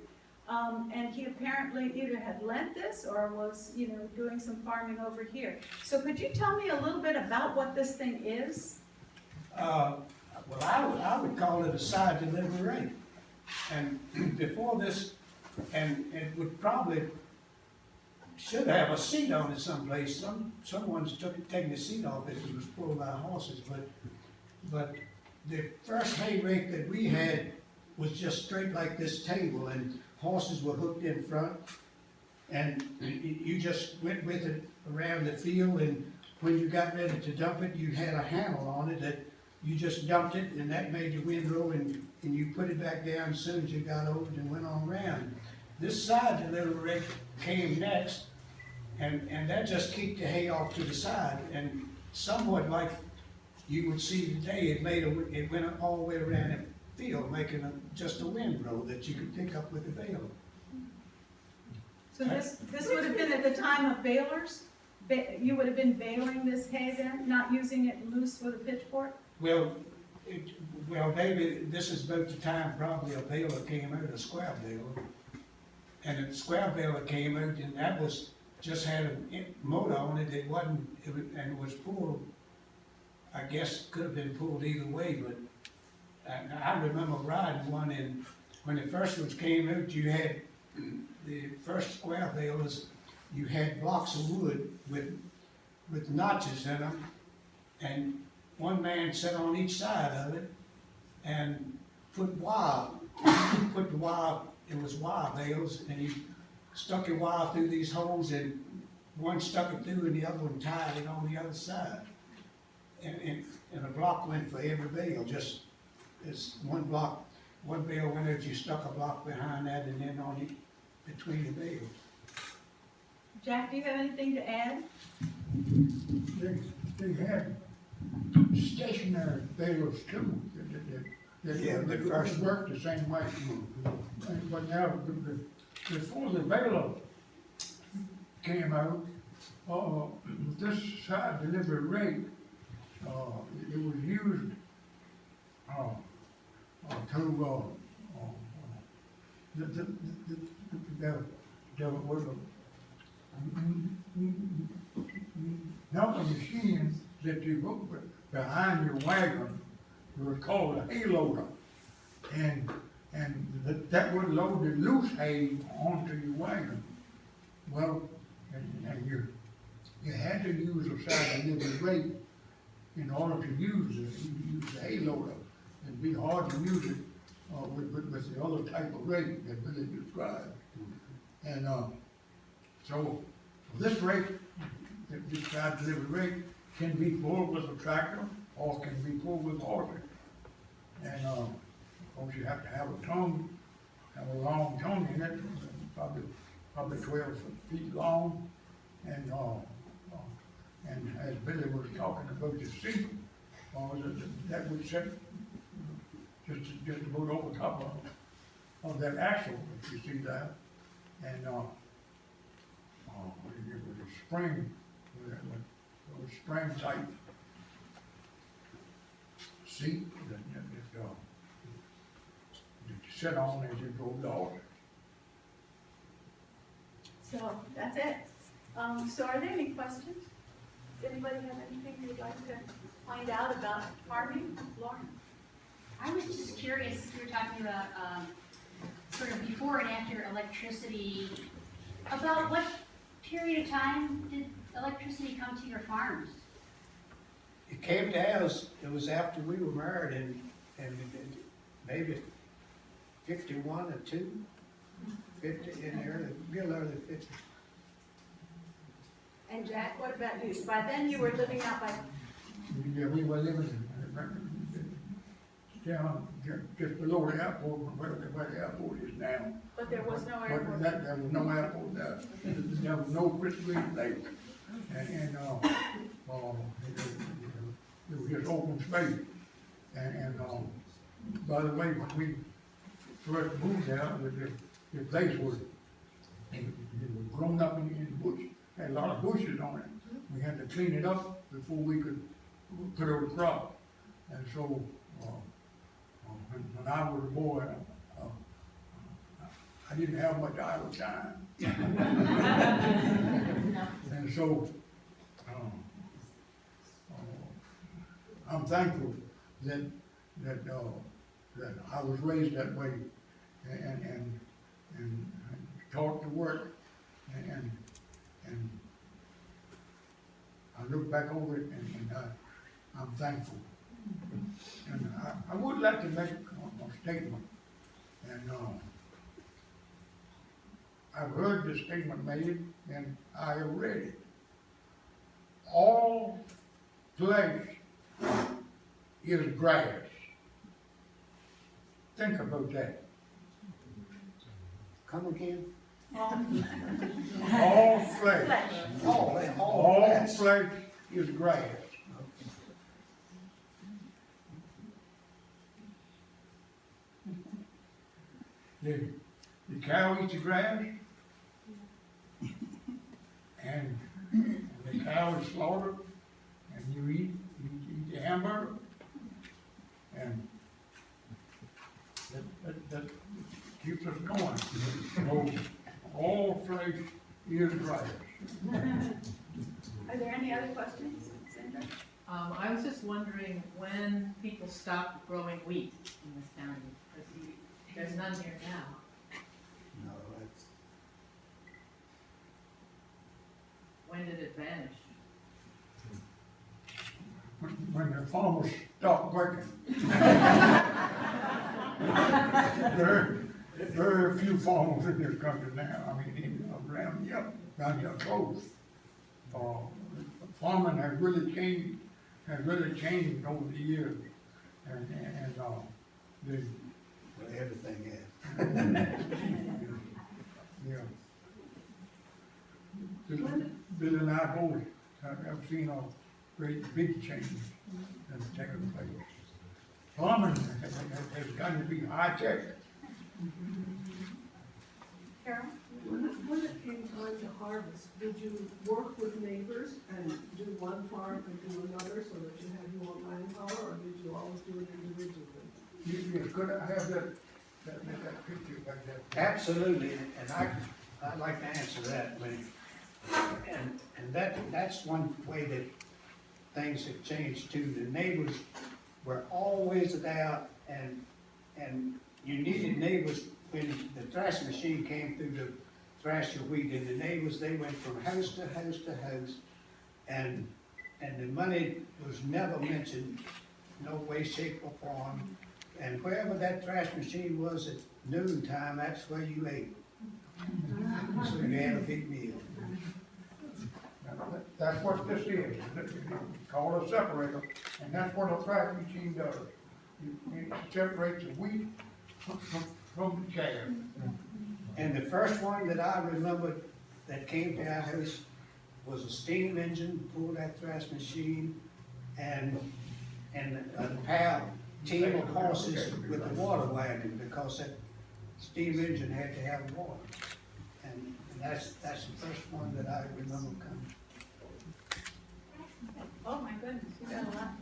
And he apparently either had lent this or was, doing some farming over here. So could you tell me a little bit about what this thing is? well, I would call it a side delivery rate. And before this, and it would probably should have a seat on it someplace. Someone's taking the seat off it. It was pulled by horses, but the first hay rake that we had was just straight like this table, and horses were hooked in front, and you just went with it around the field, and when you got ready to dump it, you had a handle on it that you just dumped it, and that made the windrow, and you put it back down as soon as you got over it and went on around. This side delivery rake came next, and that just kicked the hay off to the side, and somewhat like you would see today, it went all the way around the field, making just a windrow that you could pick up with the baler. So this would have been at the time of balers? You would have been baling this hay then, not using it loose with a pitchfork? Well, maybe this is about the time probably a baler came out, a square baler. And the square baler came out, and that was, just had a motor on it, it wasn't, and it was pulled, I guess could have been pulled either way, but I remember riding one, and when the first ones came out, you had, the first square balers, you had blocks of wood with notches in them, and one man sat on each side of it and put wire, it was wire bales, and he stuck a wire through these holes, and one stuck it through and the other one tied it on the other side. And a block went for every bale, just as one bale went out, you stuck a block behind that and then on it, between the bales. Jack, do you have anything to add? They had stationary balers too, that the first worked the same way. But now, before the baler came out, this side delivery rate, it was used there was not a machine that you put behind your wagon. It was called a hay loader, and that would load the loose hay onto your wagon. Well, and you had to use a side delivery rate in order to use the hay loader. It'd be hard to use it with the other type of rate that Billy described. And so this rate, this side delivery rate, can be pulled with a tractor or can be pulled with horses. And of course you have to have a tongue, have a long tongue in it, probably 12 feet long. And as Billy was talking about the seat, that would set just about over top of that axle, if you see that. And it was a spring, it was a spring type seat that you sit on as you drove the horse. So that's it. So are there any questions? Does anybody have anything you'd like to find out about farming? Lauren? I was just curious, you were talking about sort of before and after electricity, about what period of time did electricity come to your farms? It came to us, it was after we were married, and maybe 51 or 2, 50, in the real early 50s. And Jack, what about you? By then you were living out by, Yeah, we were living down just below the airport, where the airport is now. but there was no But airport. there was no airport there. There was no Crickenberger Lake. And it was just open space. And by the way, when we first moved there, the place was, it was grown up in the bush, had a lot of bushes on it. We had to clean it up before we could put out a crop. And so, when I was a boy, I didn't have much idle time. And so, I'm thankful that I was raised that way and taught to work And I look back over it and I'm thankful. And I would like to make a statement, and I've heard this statement made, and I have read it. All flesh is grass. Think about that. Come again? All flesh. Flesh. All flesh is grass. The cow eats the grass, and the cow is slaughtered, and you eat the hamburger, and that keeps us going. So, all flesh is grass. Are there any other questions, Sandra? I was just wondering when people stopped growing wheat in this county, because there's none here now. No, that's, When did it vanish? When the farmers stop working. There are few farmers in this country now, I mean, around the coast. Farming has really changed over the years, and well, everything is. yeah. Bill and I both have seen a great big change that's taken place. Farming has got to be high tech. Carol? When it came time to harvest, did you work with neighbors and do one farm and do another so that you had more manpower, or did you always do it individually? You could I have that picture back there? Absolutely, and I'd like to answer that, and that's one way that things have changed too. The neighbors were always there, and you needed neighbors when the thrashing machine came through to thrash your wheat, and the neighbors, they went from house to house to house, and the money was never mentioned, no way, shape, or form. And wherever that thrash machine was at noontime, that's where you ate. So you had a big meal. That's what this is. It's called a separator, and that's what a thrash machine does. It separates the wheat from the chaff. And the first one that I remember that came to our house was a steam engine, pulled that thrash machine, and a team of horses with a water wagon, because that steam engine had to have water. And that's the first one that I remember coming. Oh, my goodness, you got a lot.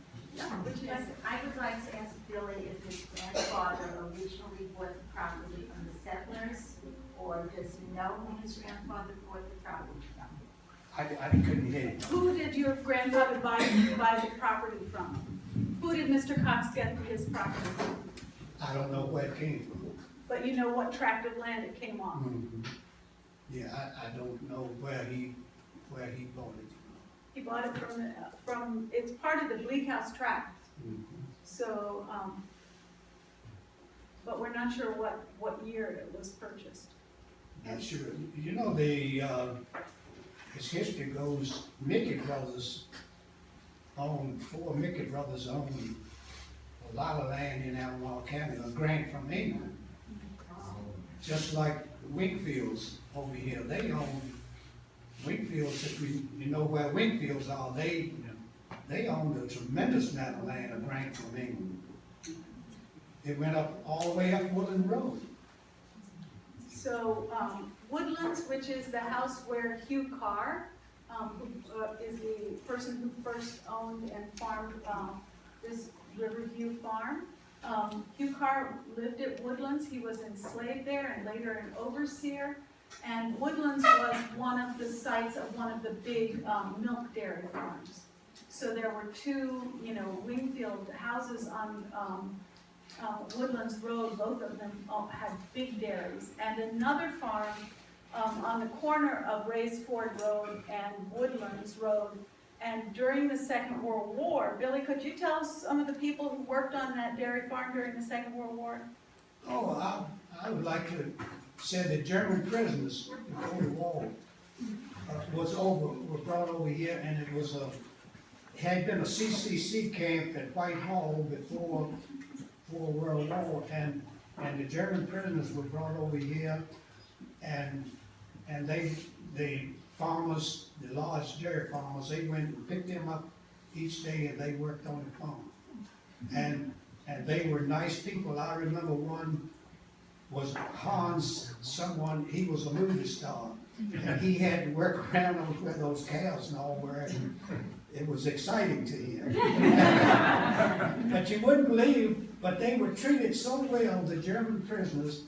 Would you Yes, like I would like to ask Billy if his grandfather originally bought the property from the settlers, or does he know who his grandfather bought the property from? I couldn't hear you. Who did your grandfather buy the property from? Who did Mr. Cox get his property from? I don't know where it came from. But you know what tract of land it came off? Yeah, I don't know where he bought it from. He bought it from, it's part of the Bleak House tract. So, but we're not sure what year it was purchased. Not sure. You know, his history goes, four Mickey brothers owned a lot of land in Albemarle County, a grant from England. Just like Wingfields over here, they own Wingfields, if you know where Wingfields are, they owned a tremendous amount of land, a grant from England. It went up all the way up Woodland Road. So, Woodlands, which is the house where Hugh Carr, who is the person who first owned and farmed this Riverview Farm. Hugh Carr lived at Woodlands. He was enslaved there and later an overseer. And Woodlands was one of the sites of one of the big milk dairy farms. So there were two, Wingfield houses on Woodlands Road. Both of them had big dairies. And another farm on the corner of Ray's Ford Road and Woodlands Road. And during the Second World War, Billy, could you tell us some of the people who worked on that dairy farm during the Second World War? Oh, I would like to say that German prisoners before the war were brought over here, and it was had been a CCC camp at Whitehall before World War, and the German prisoners were brought over here, and the farmers, the large dairy farmers, they went and picked them up each day, and they worked on the farm. And they were nice people. I remember one was Hans, someone, he was a movie star, and he had to work around where those cows and all were, and it was exciting to him. But you wouldn't believe, but they were treated so well, the German prisoners,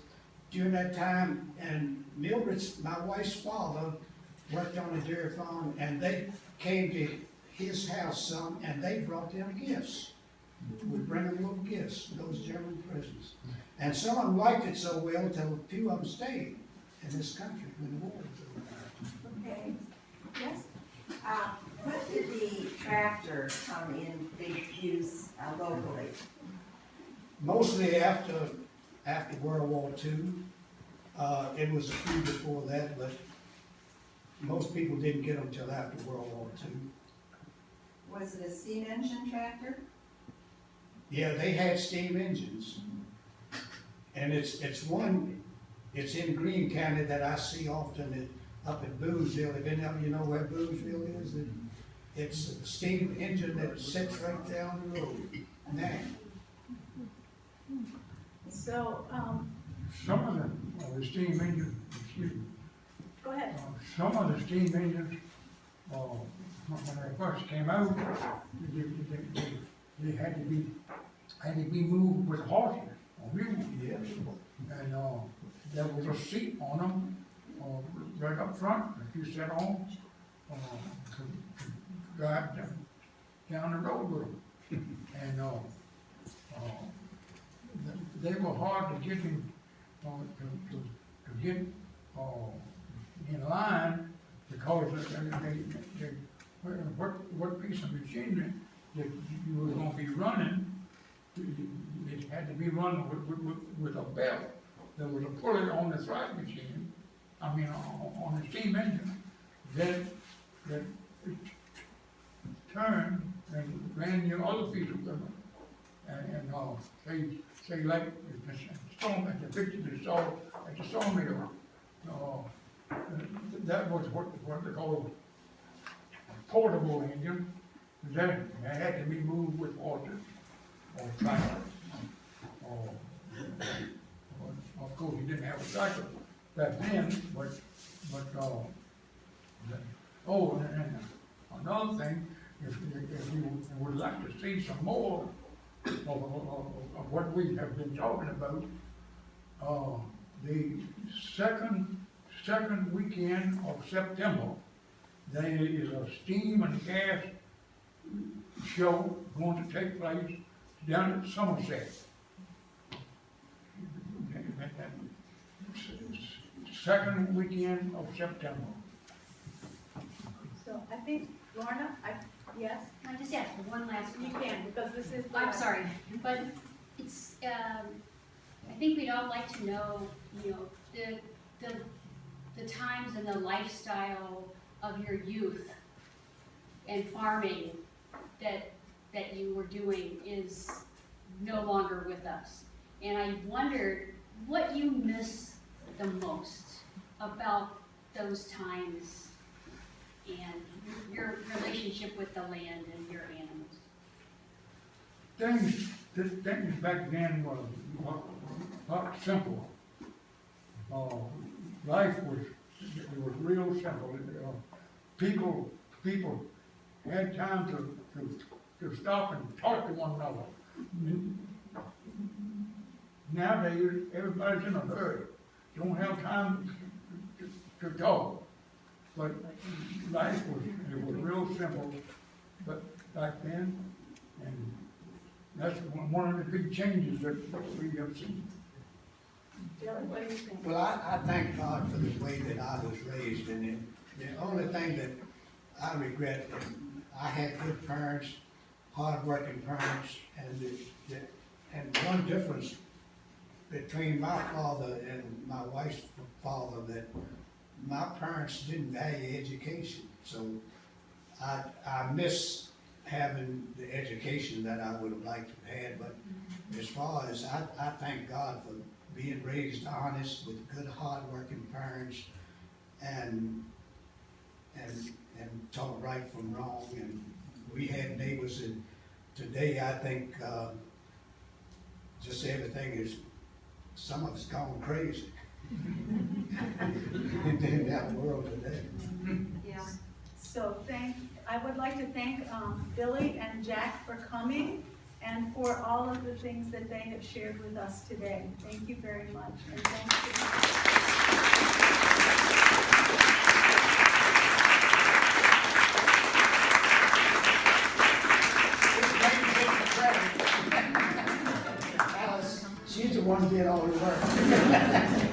during that time, and Mildred's, my wife's father, worked on a dairy farm, and they came to his house some, and they brought them gifts. We bring them little gifts, those German prisoners. And some of them liked it so well that a few of them stayed in this country when the war was over. Okay. Yes? When did the tractor come in big use locally? Mostly after World War II. It was a few before that, but most people didn't get them till after World War II. Was it a steam engine tractor? Yeah, they had steam engines. And it's in Greene County that I see often up at Boozeville. If any of you know where Boozeville is, it's a steam engine that sits right down the road now. So, Some of the steam engines, excuse me, go ahead. some of the steam engines, when they first came out, they had to be moved with horses or mules. Yeah. And, there was a seat on them, right up front, that you sat on, to drive them down the road with them. And, they were hard to get him, to get, in line, because what piece of machinery that you were gonna be running, it had to be run with a belt. There was a pulley on the thrashing machine, on the steam engine, that turned and ran your other piece of equipment. And say like the picture you saw at the Sawmill, that was what they call a portable engine. That had to be moved with horses or tractors. Of course, you didn't have a tractor back then, but and another thing, if you would like to see some more of what we have been talking about, the second weekend of September, there is a steam and gas show going to take place down at Somerset. Second weekend of September. So I think, Lorna, yes, Can I just ask one last you question? can, because this is. I'm sorry, but it's, I think we'd all like to know, the times and the lifestyle of your youth and farming that you were doing is no longer with us. And I wondered what you miss the most about those times and your relationship with the land and your animals. Things back then were not simple. Life was real simple. People had time to stop and talk to one another. Nowadays, everybody's in a hurry. Don't have time to talk. But life was real simple, but back then, and that's one of the big changes that we have seen. Billy, what do you think? Well, I thank God for the way that I was raised, and the only thing that I regret, I had good parents, hardworking parents, and one difference between my father and my wife's father, that my parents didn't value education, so I miss having the education that I would have liked to have had, but as far as, I thank God for being raised honest with good, hardworking parents, and taught right from wrong, and we had neighbors, and today I think, just everything is, some of it's gone crazy. In that world today. Yeah. So I would like to thank Billy and Jack for coming and for all of the things that they have shared with us today. Thank you very much, and thank you. Alice, she's the one who did all the work.